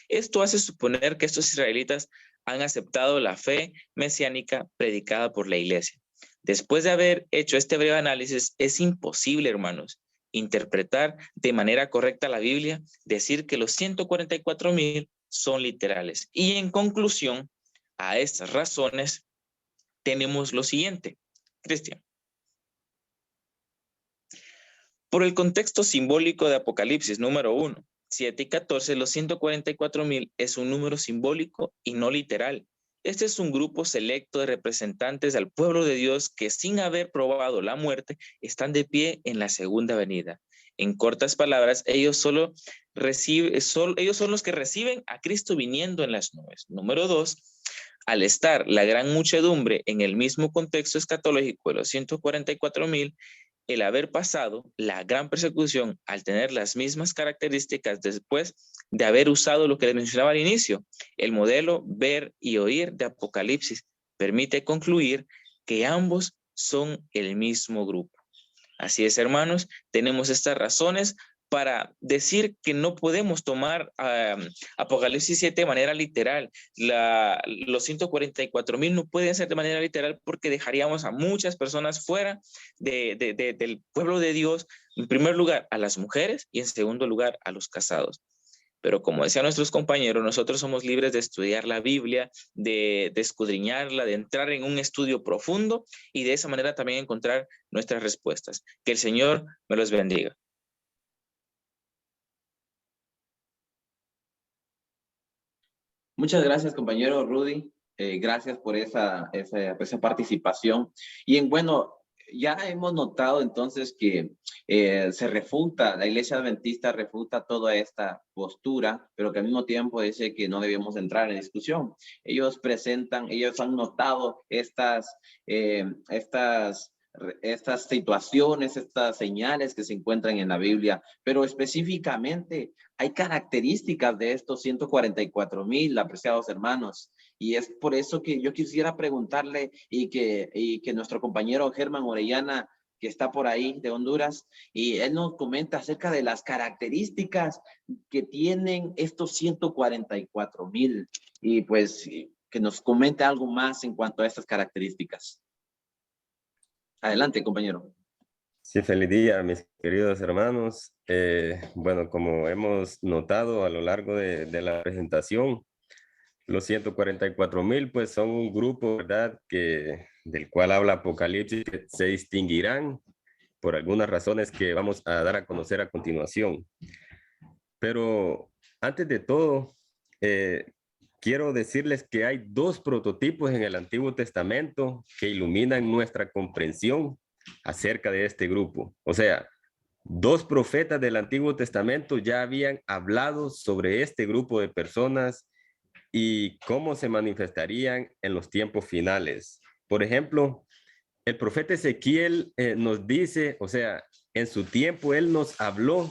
Esto hace suponer que estos israelitas han aceptado la fe mesiánica predicada por la iglesia. Después de haber hecho este breve análisis, es imposible, hermanos, interpretar de manera correcta la Biblia, decir que los 144,000 son literales. Y en conclusión, a estas razones, tenemos lo siguiente. Cristian. Por el contexto simbólico de Apocalipsis número 1, 7 y 14, los 144,000 es un número simbólico y no literal. Este es un grupo selecto de representantes del pueblo de Dios que sin haber probado la muerte están de pie en la segunda venida. En cortas palabras, ellos son los que reciben a Cristo viniendo en las nubes. Número 2, al estar la gran muchedumbre en el mismo contexto escatológico de los 144,000, el haber pasado la gran persecución al tener las mismas características después de haber usado lo que les mencionaba al inicio, el modelo ver y oír de Apocalipsis permite concluir que ambos son el mismo grupo. Así es, hermanos, tenemos estas razones para decir que no podemos tomar Apocalipsis 7 de manera literal. Los 144,000 no pueden ser de manera literal porque dejaríamos a muchas personas fuera del pueblo de Dios, en primer lugar a las mujeres y en segundo lugar a los casados. Pero como decían nuestros compañeros, nosotros somos libres de estudiar la Biblia, de escudriñarla, de entrar en un estudio profundo y de esa manera también encontrar nuestras respuestas. Que el Señor me los bendiga. Muchas gracias, compañero Rudy. Gracias por esa participación. Y bueno, ya hemos notado entonces que se refuta, la Iglesia Adventista refuta toda esta postura, pero que al mismo tiempo dice que no debemos entrar en discusión. Ellos han notado estas situaciones, estas señales que se encuentran en la Biblia, pero específicamente hay características de estos 144,000, apreciados hermanos, y es por eso que yo quisiera preguntarle y que nuestro compañero Germán Orellana, que está por ahí de Honduras, y él nos comenta acerca de las características que tienen estos 144,000, y pues que nos comente algo más en cuanto a estas características. Adelante, compañero. Sí, feliz día, mis queridos hermanos. Bueno, como hemos notado a lo largo de la presentación, los 144,000 pues son un grupo, ¿verdad?, del cual habla Apocalipsis, que se distinguirán por algunas razones que vamos a dar a conocer a continuación. Pero antes de todo, quiero decirles que hay dos prototipos en el Antiguo Testamento que iluminan nuestra comprensión acerca de este grupo. O sea, dos profetas del Antiguo Testamento ya habían hablado sobre este grupo de personas y cómo se manifestarían en los tiempos finales. Por ejemplo, el profeta Ezequiel nos dice, o sea, en su tiempo él nos habló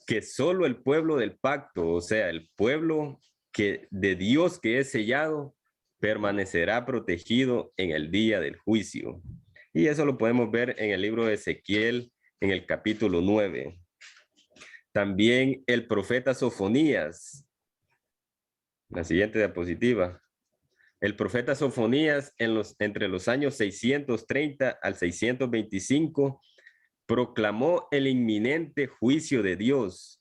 que solo el pueblo del pacto, o sea, el pueblo de Dios que es sellado, permanecerá protegido en el día del juicio. Y eso lo podemos ver en el libro de Ezequiel, en el capítulo 9. También el profeta Sofonías. La siguiente diapositiva. El profeta Sofonías entre los años 630 al 625 proclamó el inminente juicio de Dios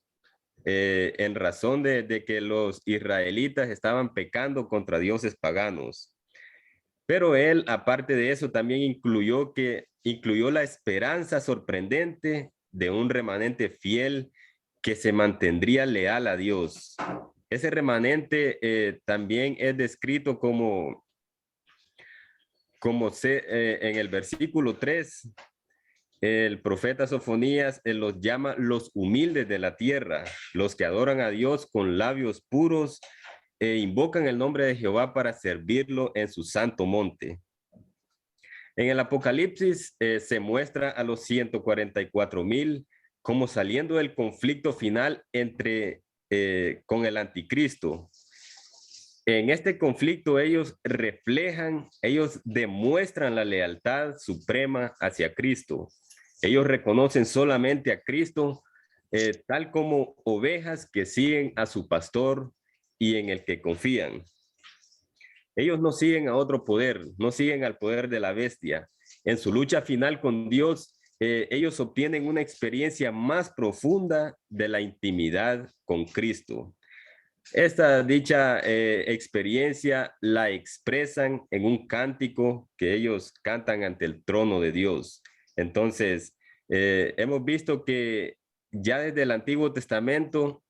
en razón de que los israelitas estaban pecando contra dioses paganos. Pero él, aparte de eso, también incluyó la esperanza sorprendente de un remanente fiel que se mantendría leal a Dios. Ese remanente también es descrito en el versículo 3, el profeta Sofonías los llama los humildes de la tierra, los que adoran a Dios con labios puros e invocan el nombre de Jehová para servirlo en su santo monte. En el Apocalipsis se muestra a los 144,000 como saliendo del conflicto final con el anticristo. En este conflicto ellos demuestran la lealtad suprema hacia Cristo. Ellos reconocen solamente a Cristo tal como ovejas que siguen a su pastor y en el que confían. Ellos no siguen a otro poder, no siguen al poder de la bestia. En su lucha final con Dios, ellos obtienen una experiencia más profunda de la intimidad con Cristo. Esta dicha experiencia la expresan en un cántico que ellos cantan ante el trono de Dios. Entonces, hemos visto que ya desde el Antiguo Testamento,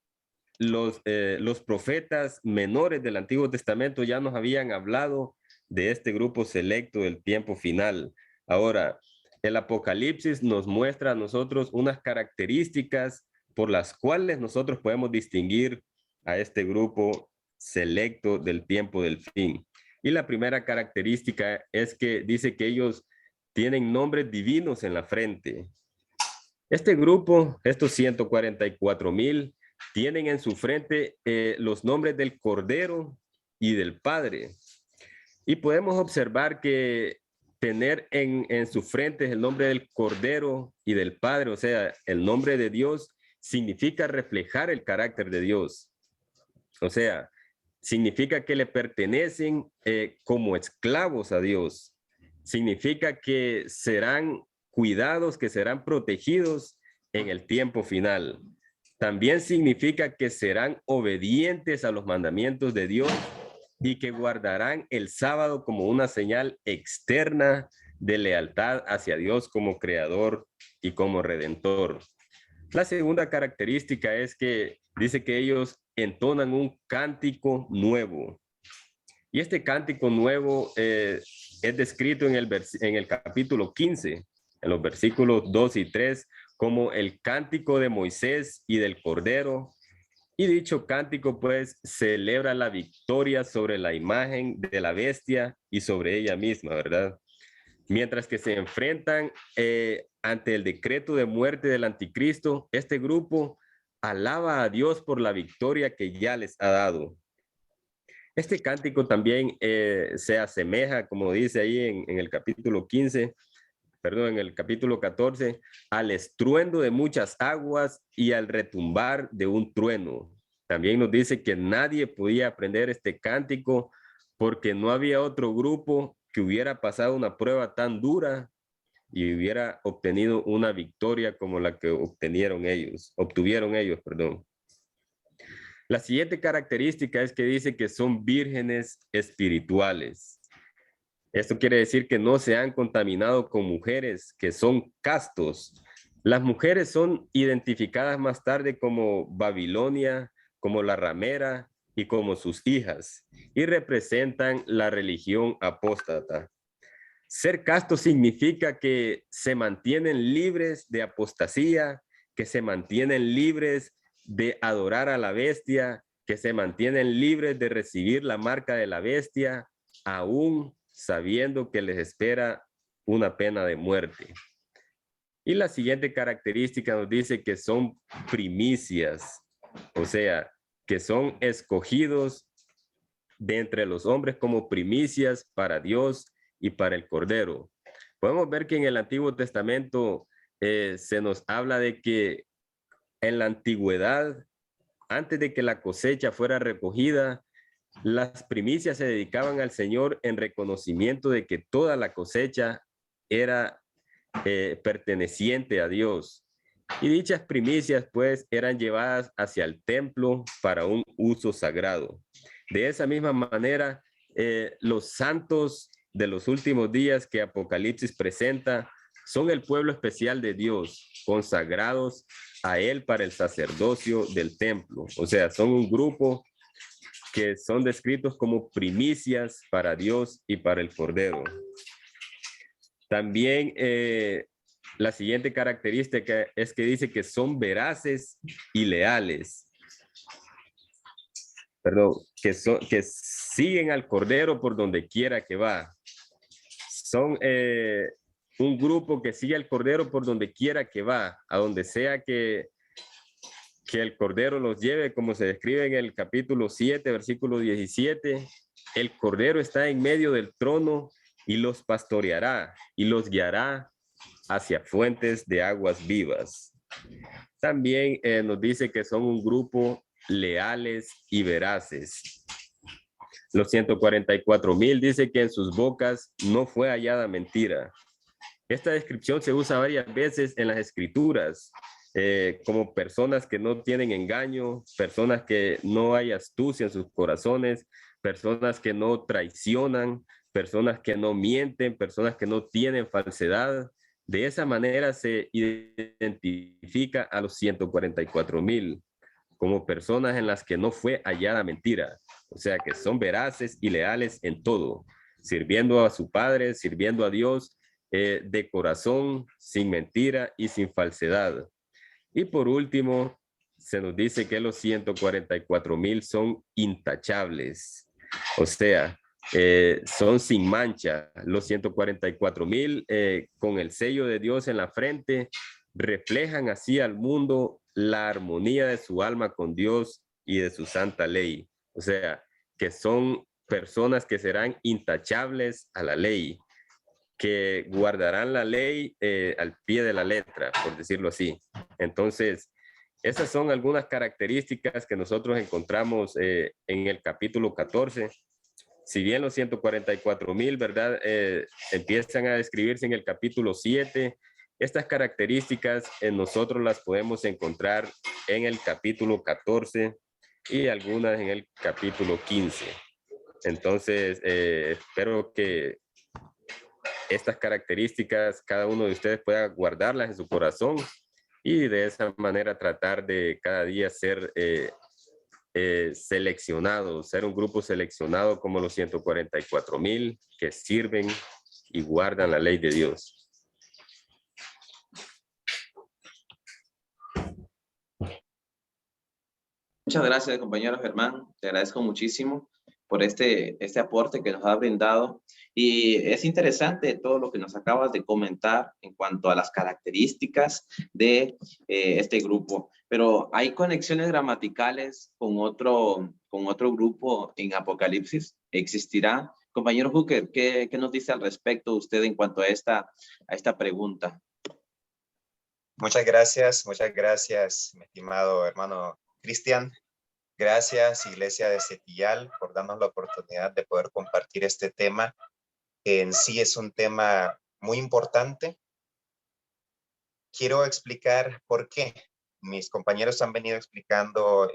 los profetas menores del Antiguo Testamento ya nos habían hablado de este grupo selecto del tiempo final. Ahora, el Apocalipsis nos muestra a nosotros unas características por las cuales nosotros podemos distinguir a este grupo selecto del tiempo del fin. Y la primera característica es que dice que ellos tienen nombres divinos en la frente. Este grupo, estos 144,000, tienen en su frente los nombres del Cordero y del Padre. Y podemos observar que tener en su frente el nombre del Cordero y del Padre, o sea, el nombre de Dios, significa reflejar el carácter de Dios. O sea, significa que le pertenecen como esclavos a Dios. Significa que serán cuidados, que serán protegidos en el tiempo final. También significa que serán obedientes a los mandamientos de Dios y que guardarán el sábado como una señal externa de lealtad hacia Dios como creador y como redentor. La segunda característica es que dice que ellos entonan un cántico nuevo. Y este cántico nuevo es descrito en el capítulo 15, en los versículos 2 y 3, como el cántico de Moisés y del Cordero. Y dicho cántico, pues, celebra la victoria sobre la imagen de la bestia y sobre ella misma, ¿verdad? Mientras que se enfrentan ante el decreto de muerte del anticristo, este grupo alaba a Dios por la victoria que ya les ha dado. Este cántico también se asemeja, como dice ahí en el capítulo 15, perdón, en el capítulo 14, al estruendo de muchas aguas y al retumbar de un trueno. También nos dice que nadie podía aprender este cántico porque no había otro grupo que hubiera pasado una prueba tan dura y hubiera obtenido una victoria como la que obtuvieron ellos. La siguiente característica es que dice que son vírgenes espirituales. Esto quiere decir que no se han contaminado con mujeres que son castos. Las mujeres son identificadas más tarde como Babilonia, como la ramera y como sus hijas, y representan la religión apóstata. Ser casto significa que se mantienen libres de apostasía, que se mantienen libres de adorar a la bestia, que se mantienen libres de recibir la marca de la bestia, aún sabiendo que les espera una pena de muerte. Y la siguiente característica nos dice que son primicias, o sea, que son escogidos de entre los hombres como primicias para Dios y para el Cordero. Podemos ver que en el Antiguo Testamento se nos habla de que en la antigüedad, antes de que la cosecha fuera recogida, las primicias se dedicaban al Señor en reconocimiento de que toda la cosecha era perteneciente a Dios. Y dichas primicias pues eran llevadas hacia el templo para un uso sagrado. De esa misma manera, los santos de los últimos días que Apocalipsis presenta son el pueblo especial de Dios, consagrados a Él para el sacerdocio del templo. O sea, son un grupo que son descritos como primicias para Dios y para el Cordero. También la siguiente característica es que dice que son veraces y leales. Perdón, que siguen al Cordero por donde quiera que va. Son un grupo que sigue al Cordero por donde quiera que va, a donde sea que el Cordero los lleve, como se describe en el capítulo 7, versículo 17. El Cordero está en medio del trono y los pastoreará y los guiará hacia fuentes de aguas vivas. También nos dice que son un grupo leales y veraces. Los 144,000 dice que en sus bocas no fue hallada mentira. Esta descripción se usa varias veces en las escrituras, como personas que no tienen engaño, personas que no hay astucia en sus corazones, personas que no traicionan, personas que no mienten, personas que no tienen falsedad. De esa manera se identifica a los 144,000 como personas en las que no fue hallada mentira. O sea, que son veraces y leales en todo, sirviendo a su Padre, sirviendo a Dios, de corazón, sin mentira y sin falsedad. Y por último, se nos dice que los 144,000 son intachables. O sea, son sin mancha. Los 144,000 con el sello de Dios en la frente reflejan así al mundo la armonía de su alma con Dios y de su santa ley. O sea, que son personas que serán intachables a la ley, que guardarán la ley al pie de la letra, por decirlo así. Entonces, esas son algunas características que nosotros encontramos en el capítulo 14. Si bien los 144,000, ¿verdad? Empiezan a describirse en el capítulo 7, estas características nosotros las podemos encontrar en el capítulo 14 y algunas en el capítulo 15. Entonces, espero que estas características cada uno de ustedes pueda guardarlas en su corazón y de esa manera tratar de cada día ser seleccionados, ser un grupo seleccionado como los 144,000 que sirven y guardan la ley de Dios. Muchas gracias, compañero Germán. Te agradezco muchísimo por este aporte que nos has brindado. Y es interesante todo lo que nos acabas de comentar en cuanto a las características de este grupo. Pero ¿hay conexiones gramaticales con otro grupo en Apocalipsis? ¿Existirá? Compañero Hooker, ¿qué nos dice al respecto usted en cuanto a esta pregunta? Muchas gracias, mi estimado hermano Cristian. Gracias, Iglesia de Cepillal, por darnos la oportunidad de poder compartir este tema, que en sí es un tema muy importante. Quiero explicar por qué. Mis compañeros han venido explicando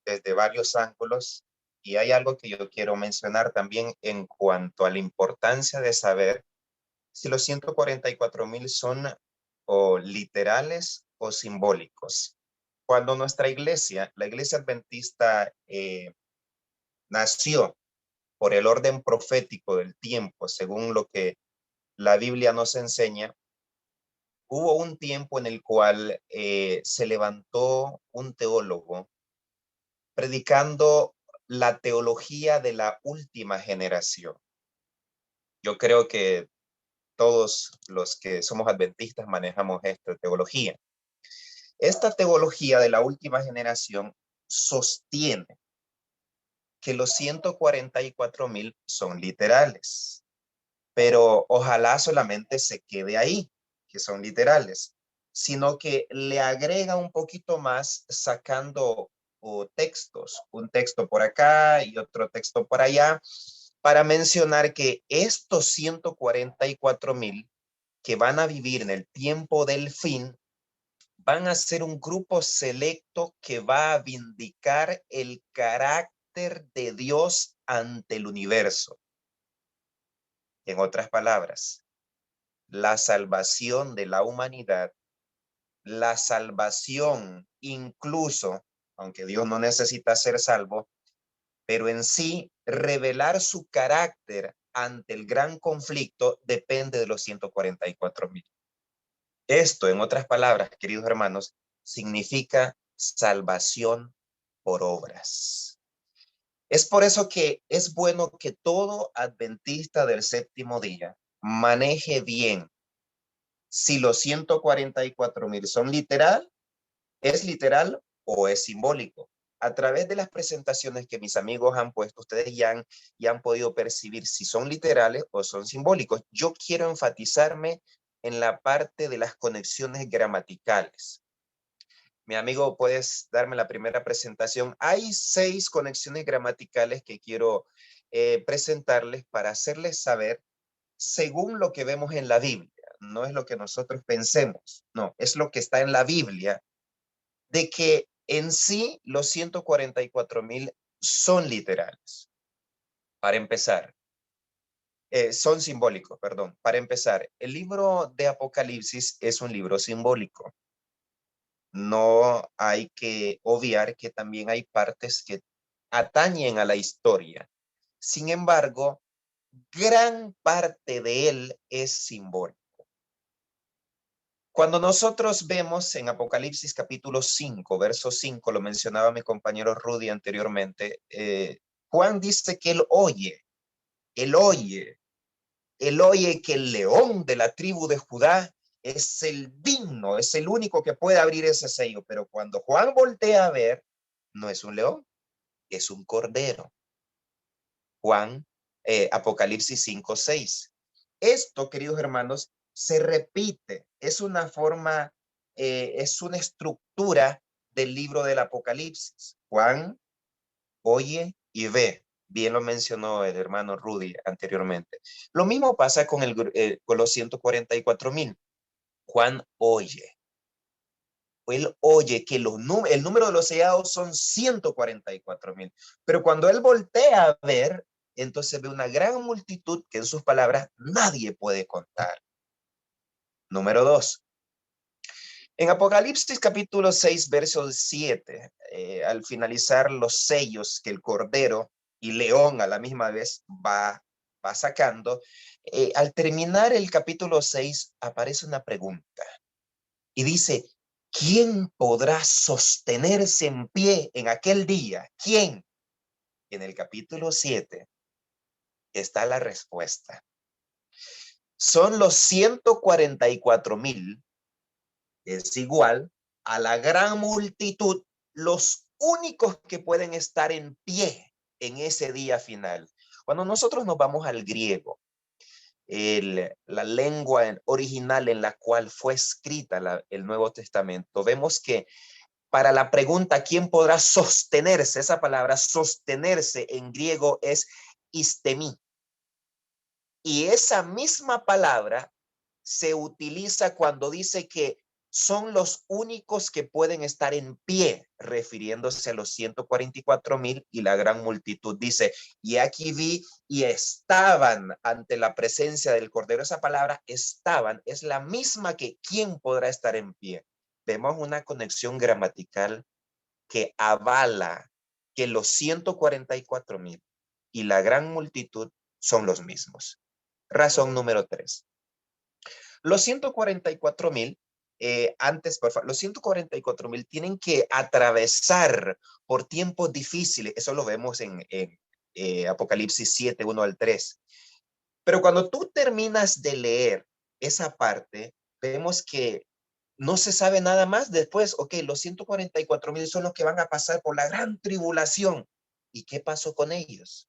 desde varios ángulos, y hay algo que yo quiero mencionar también en cuanto a la importancia de saber si los 144,000 son o literales o simbólicos. Cuando nuestra iglesia, la iglesia adventista, nació por el orden profético del tiempo, según lo que la Biblia nos enseña, hubo un tiempo en el cual se levantó un teólogo predicando la teología de la última generación. Yo creo que todos los que somos adventistas manejamos esta teología. Esta teología de la última generación sostiene que los 144,000 son literales, pero ojalá solamente se quede ahí, que son literales, sino que le agrega un poquito más sacando textos, un texto por acá y otro texto por allá, para mencionar que estos 144,000 que van a vivir en el tiempo del fin van a ser un grupo selecto que va a vindicar el carácter de Dios ante el universo. En otras palabras, la salvación de la humanidad, la salvación incluso, aunque Dios no necesita ser salvo, pero en sí revelar su carácter ante el gran conflicto depende de los 144,000. Esto, en otras palabras, queridos hermanos, significa salvación por obras. Es por eso que es bueno que todo adventista del séptimo día maneje bien si los 144,000 son ¿es literal o es simbólico? A través de las presentaciones que mis amigos han puesto, ustedes ya han podido percibir si son literales o son simbólicos. Yo quiero enfatizarme en la parte de las conexiones gramaticales. Mi amigo, ¿puedes darme la primera presentación? Hay 6 conexiones gramaticales que quiero presentarles para hacerles saber según lo que vemos en la Biblia. No es lo que nosotros pensemos, no, es lo que está en la Biblia, de que en sí los 144,000 son literales. Para empezar, son simbólicos, perdón. Para empezar, el libro de Apocalipsis es un libro simbólico. No hay que obviar que también hay partes que atañen a la historia. Sin embargo, gran parte de él es simbólico. Cuando nosotros vemos en Apocalipsis capítulo 5, verso 5, lo mencionaba mi compañero Rudy anteriormente, Juan dice que él oye que el león de la tribu de Judá es el digno, es el único que puede abrir ese sello. Pero cuando Juan voltea a ver, no es un león, es un cordero. Apocalipsis 5:6. Esto, queridos hermanos, se repite. Es una forma, es una estructura del libro del Apocalipsis. Juan oye y ve. Bien lo mencionó el hermano Rudy anteriormente. Lo mismo pasa con los 144,000. Juan oye. Él oye que el número de los sellados son 144,000. Pero cuando él voltea a ver, entonces ve una gran multitud que en sus palabras nadie puede contar. Número 2. En Apocalipsis capítulo 6, verso 7, al finalizar los sellos que el Cordero y León a la misma vez va sacando, al terminar el capítulo 6 aparece una pregunta y dice, ¿quién podrá sostenerse en pie en aquel día? ¿Quién? En el capítulo 7 está la respuesta. Son los 144,000, es igual a la gran multitud, los únicos que pueden estar en pie en ese día final. Cuando nosotros nos vamos al griego, la lengua original en la cual fue escrita el Nuevo Testamento, vemos que para la pregunta, ¿quién podrá sostenerse? Esa palabra sostenerse en griego es istemi. Y esa misma palabra se utiliza cuando dice que son los únicos que pueden estar en pie, refiriéndose a los 144,000 y la gran multitud. Dice, y aquí vi y estaban ante la presencia del Cordero. Esa palabra estaban es la misma que ¿quién podrá estar en pie? Vemos una conexión gramatical que avala que los 144,000 y la gran multitud son los mismos. Razón número 3. Los 144,000, los 144,000 tienen que atravesar por tiempos difíciles. Eso lo vemos en Apocalipsis 7, 1 al 3. Pero cuando tú terminas de leer esa parte, vemos que no se sabe nada más después. Ok, los 144,000 son los que van a pasar por la gran tribulación. ¿Y qué pasó con ellos?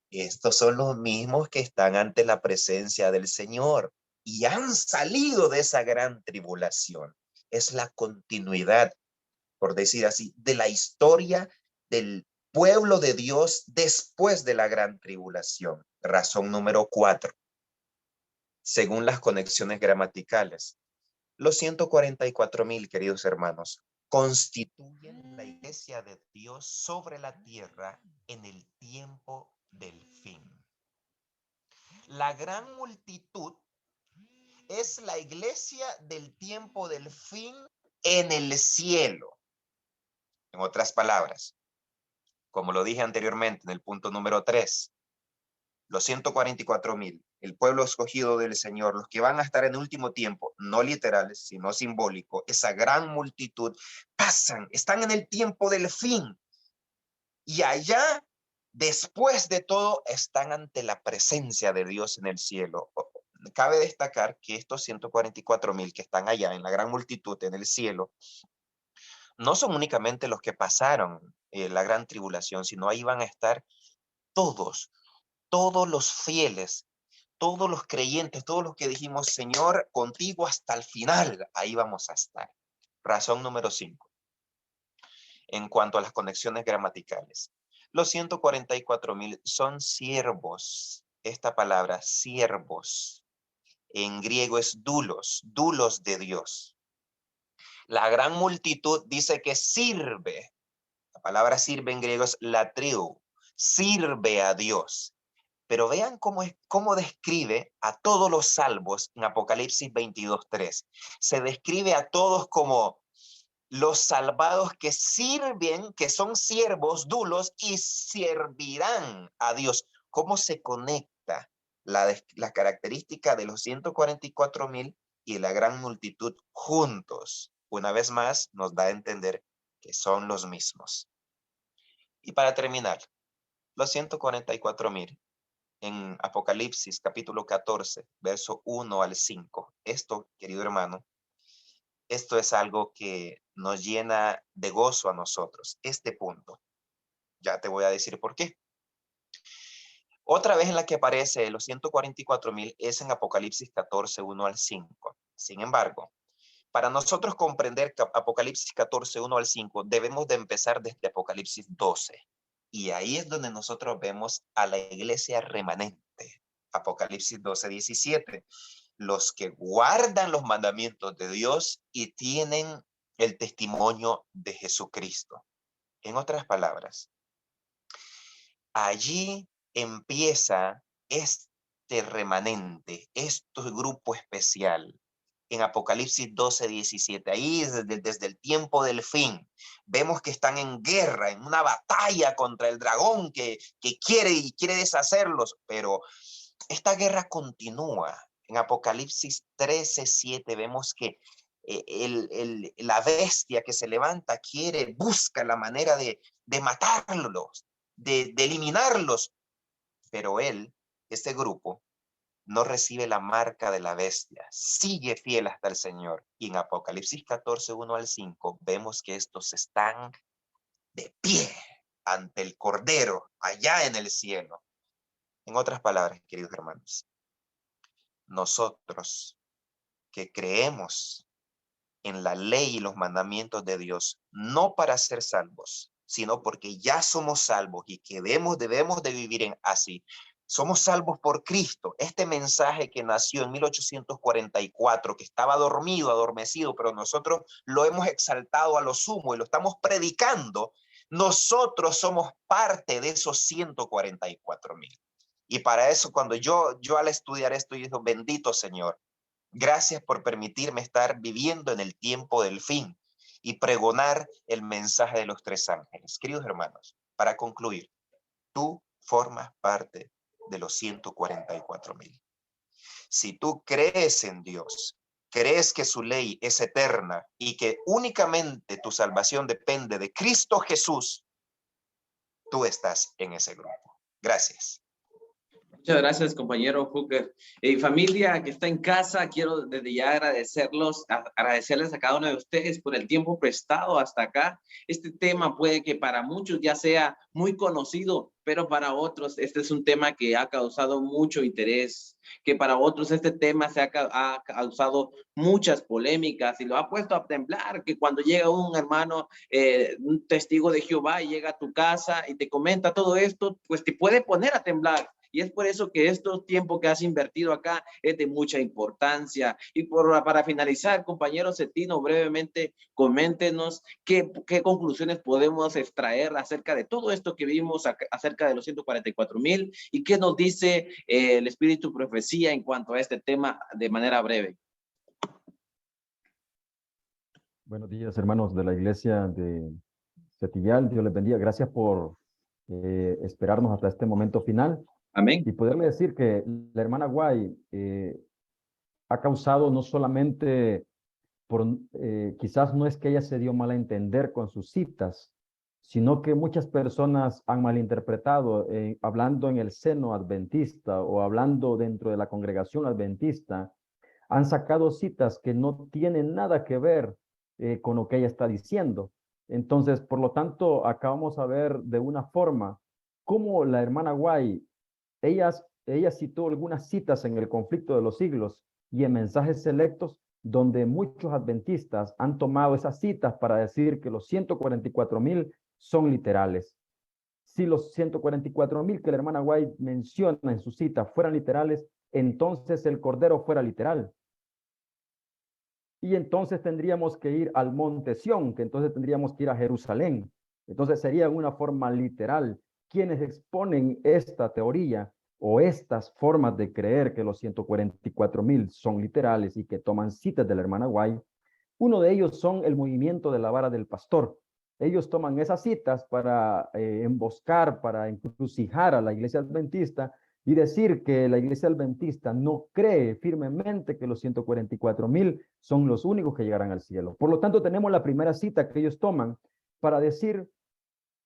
Estos son los mismos que están ante la presencia del Señor y han salido de esa gran tribulación. Es la continuidad, por decir así, de la historia del pueblo de Dios después de la gran tribulación. Razón número 4. Según las conexiones gramaticales, los 144,000, queridos hermanos, constituyen la iglesia de Dios sobre la tierra en el tiempo del fin. La gran multitud es la iglesia del tiempo del fin en el cielo. En otras palabras, como lo dije anteriormente en el punto número 3, los 144,000 el pueblo escogido del Señor, los que van a estar en el último tiempo, no literales, sino simbólico, esa gran multitud, pasan, están en el tiempo del fin. Y allá, después de todo, están ante la presencia de Dios en el cielo. Cabe destacar que estos 144,000 que están allá en la gran multitud en el cielo, no son únicamente los que pasaron la gran tribulación, sino ahí van a estar todos los fieles, todos los creyentes, todos los que dijimos, Señor, contigo hasta el final, ahí vamos a estar. Razón número 5. En cuanto a las conexiones gramaticales. Los 144,000 son siervos. Esta palabra, siervos, en griego es doulos de Dios. La gran multitud dice que sirve. La palabra sirve en griego es latreu, sirve a Dios. Pero vean cómo describe a todos los salvos en Apocalipsis 22:3. Se describe a todos como los salvados que sirven, que son siervos, doulos, y servirán a Dios. ¿Cómo se conecta la característica de los 144,000 y la gran multitud juntos? Una vez más, nos da a entender que son los mismos. Y para terminar, los 144,000 en Apocalipsis capítulo 14, verso 1 al 5. Esto, querido hermano, esto es algo que nos llena de gozo a nosotros, este punto. Ya te voy a decir por qué. Otra vez en la que aparece los 144,000 es en Apocalipsis 14, 1 al 5. Sin embargo, para nosotros comprender Apocalipsis 14, 1 al 5, debemos de empezar desde Apocalipsis 12. Y ahí es donde nosotros vemos a la iglesia remanente. Apocalipsis 12, 17. Los que guardan los mandamientos de Dios y tienen el testimonio de Jesucristo. En otras palabras, allí empieza este remanente, este grupo especial. En Apocalipsis 12, 17, ahí desde el tiempo del fin, vemos que están en guerra, en una batalla contra el dragón que quiere deshacerlos, pero esta guerra continúa. En Apocalipsis 13, 7 vemos que la bestia que se levanta busca la manera de matarlos, de eliminarlos, pero este grupo, no recibe la marca de la bestia, sigue fiel hasta el Señor. Y en Apocalipsis 14, 1 al 5, vemos que estos están de pie ante el Cordero, allá en el cielo. En otras palabras, queridos hermanos, nosotros que creemos en la ley y los mandamientos de Dios, no para ser salvos, sino porque ya somos salvos y que debemos de vivir así. Somos salvos por Cristo. Este mensaje que nació en 1844, que estaba dormido, adormecido, pero nosotros lo hemos exaltado a lo sumo y lo estamos predicando. Nosotros somos parte de esos 144,000. Y para eso, cuando yo al estudiar esto, yo digo, bendito Señor, gracias por permitirme estar viviendo en el tiempo del fin y pregonar el mensaje de los 3 ángeles. Queridos hermanos, para concluir, tú formas parte de los 144,000. Si tú crees en Dios, crees que su ley es eterna y que únicamente tu salvación depende de Cristo Jesús, tú estás en ese grupo. Gracias. Muchas gracias, compañero Hooker. Familia que está en casa, quiero desde ya agradecerles a cada uno de ustedes por el tiempo prestado hasta acá. Este tema puede que para muchos ya sea muy conocido, pero para otros este es un tema que ha causado mucho interés, que para otros este tema ha causado muchas polémicas y lo ha puesto a temblar, que cuando llega un hermano, un testigo de Jehová y llega a tu casa y te comenta todo esto, pues te puede poner a temblar. Y es por eso que estos tiempos que has invertido acá es de mucha importancia. Y para finalizar, compañero Cetino, brevemente, coméntenos qué conclusiones podemos extraer acerca de todo esto que vimos acerca de los 144,000 y qué nos dice el Espíritu Profecía en cuanto a este tema de manera breve. Buenos días, hermanos de la iglesia de Cetillal. Dios les bendiga. Gracias por esperarnos hasta este momento final. Amén. Y poderle decir que la hermana White ha causado no solamente quizás no es que ella se dio mal a entender con sus citas, sino que muchas personas han malinterpretado, hablando en el seno adventista o hablando dentro de la congregación adventista, han sacado citas que no tienen nada que ver con lo que ella está diciendo. Entonces, por lo tanto, acá vamos a ver de una forma cómo la hermana White, ella citó algunas citas en el conflicto de los siglos y en mensajes selectos donde muchos adventistas han tomado esas citas para decir que los 144,000 son literales. Si los 144,000 que la hermana White menciona en su cita fueran literales, entonces el Cordero fuera literal. Y entonces tendríamos que ir al monte Sión, que entonces tendríamos que ir a Jerusalén. Entonces sería una forma literal. Quienes exponen esta teoría o estas formas de creer que los 144,000 son literales y que toman citas de la hermana White, uno de ellos son el movimiento de la vara del pastor. Ellos toman esas citas para emboscar, para encrucijar a la iglesia adventista y decir que la iglesia adventista no cree firmemente que los 144,000 son los únicos que llegarán al cielo. Por lo tanto, tenemos la primera cita que ellos toman para decir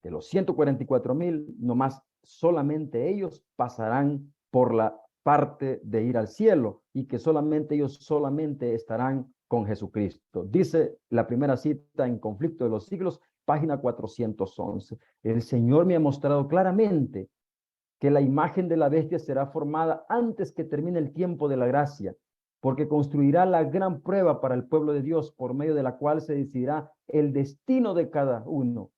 que los 144,000, nomás solamente ellos pasarán por la parte de ir al cielo y que solamente ellos solamente estarán con Jesucristo. Dice la primera cita en Conflicto de los Siglos, página 411. El Señor me ha mostrado claramente que la imagen de la bestia será formada antes que termine el tiempo de la gracia, porque construirá la gran prueba para el pueblo de Dios, por medio de la cual se decidirá el destino de cada uno.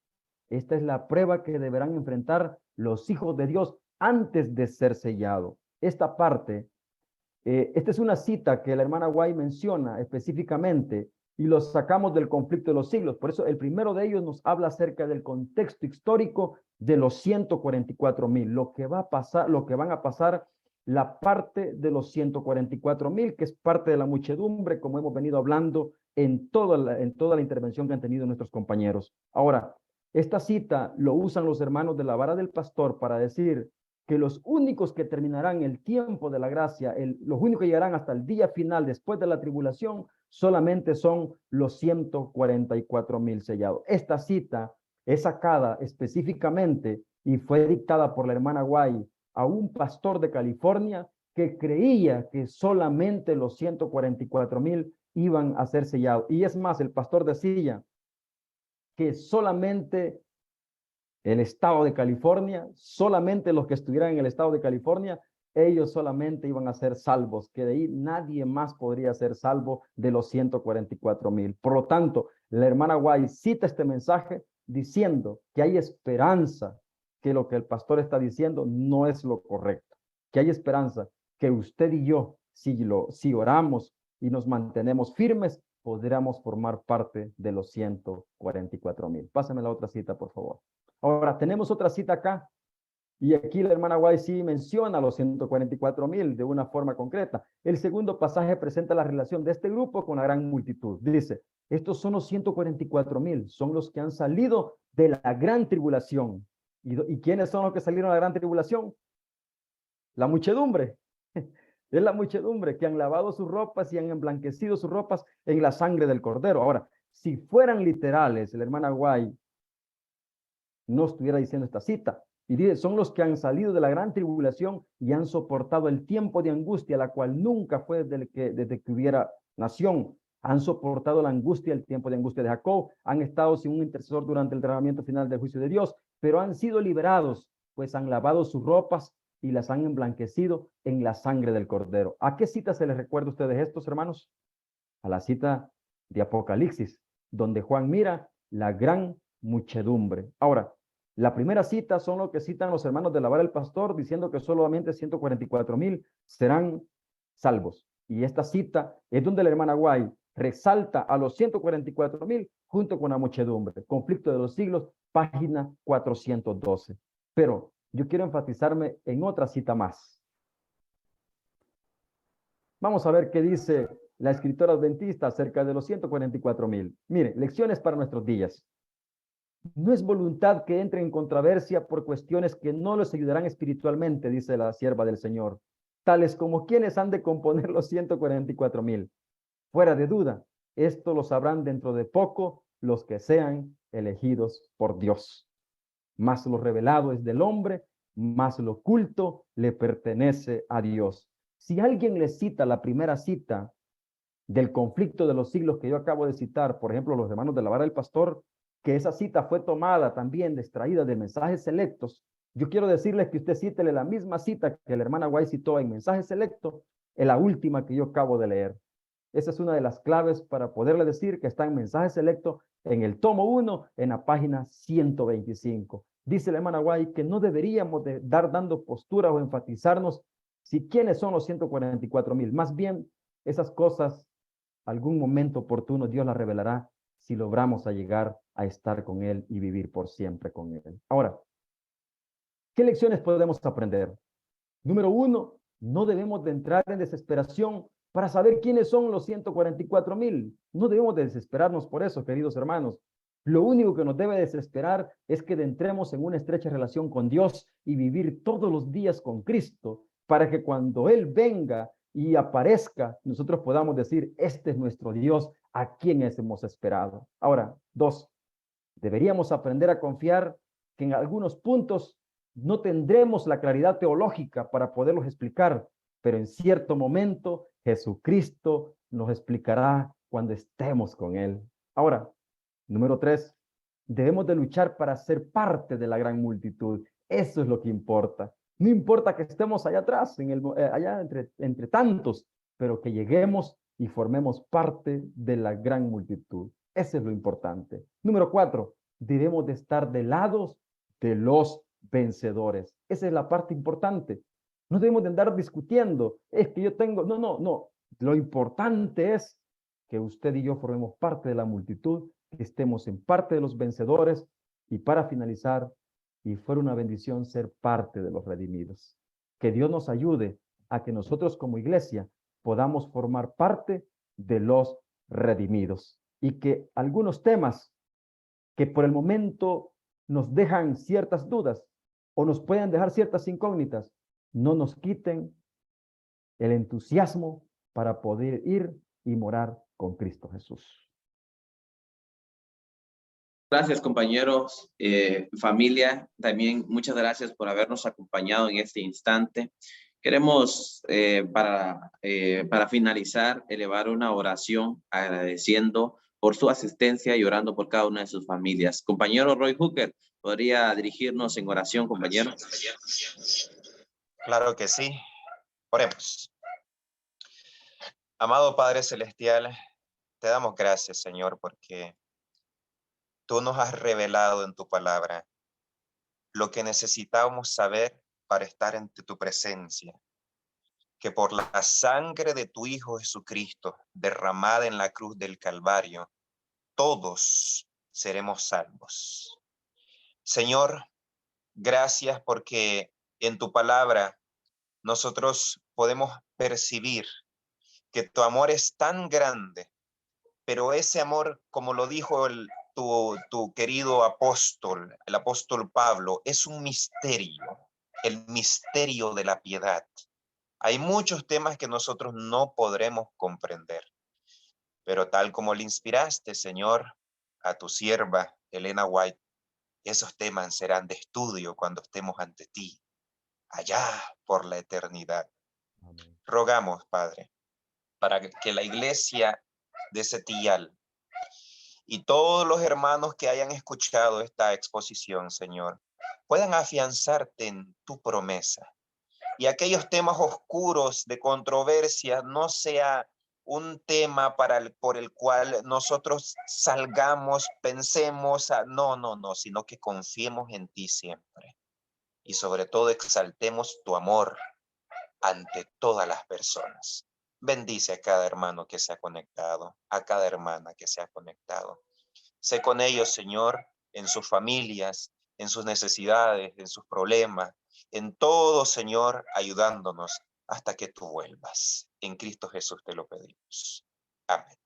Esta es la prueba que deberán enfrentar los hijos de Dios antes de ser sellado. Esta parte, esta es una cita que la hermana White menciona específicamente y lo sacamos del conflicto de los siglos. Por eso el primero de ellos nos habla acerca del contexto histórico de los 144,000, lo que va a pasar, lo que van a pasar, la parte de los 144,000, que es parte de la muchedumbre, como hemos venido hablando en toda la intervención que han tenido nuestros compañeros. Ahora, esta cita lo usan los hermanos de la vara del pastor para decir que los únicos que terminarán el tiempo de la gracia, los únicos que llegarán hasta el día final después de la tribulación, solamente son los 144,000 sellados. Esta cita es sacada específicamente y fue dictada por la hermana White a un pastor de California que creía que solamente los 144,000 iban a ser sellados. Y es más, el pastor decía que solamente el estado de California, solamente los que estuvieran en el estado de California, ellos solamente iban a ser salvos, que de ahí nadie más podría ser salvo de los 144,000. Por lo tanto, la hermana White cita este mensaje diciendo que hay esperanza, que lo que el pastor está diciendo no es lo correcto, que hay esperanza, que usted y yo, si oramos y nos mantenemos firmes, podríamos formar parte de los 144,000. Pásame la otra cita, por favor. Ahora, tenemos otra cita acá, y aquí la hermana White sí menciona los 144,000 de una forma concreta. El segundo pasaje presenta la relación de este grupo con la gran multitud. Dice, estos son los 144,000, son los que han salido de la gran tribulación. ¿Y quiénes son los que salieron de la gran tribulación? La muchedumbre. Es la muchedumbre que han lavado sus ropas y han emblanquecido sus ropas en la sangre del Cordero. Ahora, si fueran literales, la hermana White no estuviera diciendo esta cita. Y dice, son los que han salido de la gran tribulación y han soportado el tiempo de angustia, la cual nunca fue desde que hubiera nación. Han soportado la angustia, el tiempo de angustia de Jacob. Han estado sin un intercesor durante el derramamiento final del juicio de Dios, pero han sido liberados, pues han lavado sus ropas y las han emblanquecido en la sangre del Cordero. ¿A qué cita se les recuerda a ustedes estos, hermanos? A la cita de Apocalipsis, donde Juan mira la gran muchedumbre. Ahora, la primera cita son lo que citan los hermanos de la vara del pastor, diciendo que solamente 144,000 serán salvos. Y esta cita es donde la hermana White resalta a los 144,000 junto con la muchedumbre. Conflicto de los siglos, página 412. Pero yo quiero enfatizarme en otra cita más. Vamos a ver qué dice la escritora adventista acerca de los 144,000. Mire, lecciones para nuestros días. No es voluntad que entre en controversia por cuestiones que no les ayudarán espiritualmente, dice la sierva del Señor, tales como quienes han de componer los 144,000. Fuera de duda, esto lo sabrán dentro de poco los que sean elegidos por Dios. Más lo revelado es del hombre, más lo oculto le pertenece a Dios. Si alguien le cita la primera cita del conflicto de los siglos que yo acabo de citar, por ejemplo, los hermanos de la vara del pastor, que esa cita fue tomada también, extraída de mensajes selectos, yo quiero decirles que usted cítele la misma cita que la hermana White citó en mensajes selectos, en la última que yo acabo de leer. Esa es una de las claves para poderle decir que está en mensajes selectos en el tomo 1, en la página 125. Dice la hermana White que no deberíamos de dando posturas o enfatizarnos si quiénes son los 144,000. Más bien, esas cosas, algún momento oportuno, Dios las revelará si logramos a llegar a estar con Él y vivir por siempre con Él. Ahora, ¿qué lecciones podemos aprender? Número 1, no debemos de entrar en desesperación para saber quiénes son los 144,000. No debemos de desesperarnos por eso, queridos hermanos. Lo único que nos debe desesperar es que entremos en una estrecha relación con Dios y vivir todos los días con Cristo, para que cuando Él venga y aparezca, nosotros podamos decir, este es nuestro Dios, a quien hemos esperado. Ahora, 2, deberíamos aprender a confiar que en algunos puntos no tendremos la claridad teológica para poderlos explicar, pero en cierto momento Jesucristo nos explicará cuando estemos con Él. Ahora, número 3, debemos de luchar para ser parte de la gran multitud. Eso es lo que importa. No importa que estemos allá atrás, allá entre tantos, pero que lleguemos y formemos parte de la gran multitud. Eso es lo importante. Número 4, debemos de estar del lado de los vencedores. Esa es la parte importante. No debemos de andar discutiendo, es que yo tengo, no. Lo importante es que usted y yo formemos parte de la multitud, que estemos en parte de los vencedores, y para finalizar, y fuera una bendición ser parte de los redimidos. Que Dios nos ayude a que nosotros como iglesia podamos formar parte de los redimidos, y que algunos temas que por el momento nos dejan ciertas dudas o nos pueden dejar ciertas incógnitas, no nos quiten el entusiasmo para poder ir y morar con Cristo Jesús. Gracias, compañeros, familia. También muchas gracias por habernos acompañado en este instante. Queremos, para finalizar, elevar una oración agradeciendo por su asistencia y orando por cada una de sus familias. Compañero Roy Hooker, ¿podría dirigirnos en oración, compañero? Claro que sí. Oremos. Amado Padre Celestial, te damos gracias, Señor, porque tú nos has revelado en tu palabra lo que necesitábamos saber para estar ante tu presencia, que por la sangre de tu Hijo Jesucristo, derramada en la cruz del Calvario, todos seremos salvos. Señor, gracias porque en tu palabra nosotros podemos percibir que tu amor es tan grande, pero ese amor, como lo dijo tu querido apóstol, el apóstol Pablo, es un misterio, el misterio de la piedad. Hay muchos temas que nosotros no podremos comprender, pero tal como le inspiraste, Señor, a tu sierva, Elena White, esos temas serán de estudio cuando estemos ante ti, allá por la eternidad. Amén. Rogamos, Padre, para que la iglesia de Setial y todos los hermanos que hayan escuchado esta exposición, Señor, puedan afianzarte en tu promesa. Y aquellos temas oscuros de controversia no sea un tema por el cual nosotros salgamos, pensemos, no, sino que confiemos en ti siempre. Y sobre todo exaltemos tu amor ante todas las personas. Bendice a cada hermano que se ha conectado, a cada hermana que se ha conectado. Sé con ellos, Señor, en sus familias, en sus necesidades, en sus problemas, en todo, Señor, ayudándonos hasta que tú vuelvas. En Cristo Jesús te lo pedimos. Amén.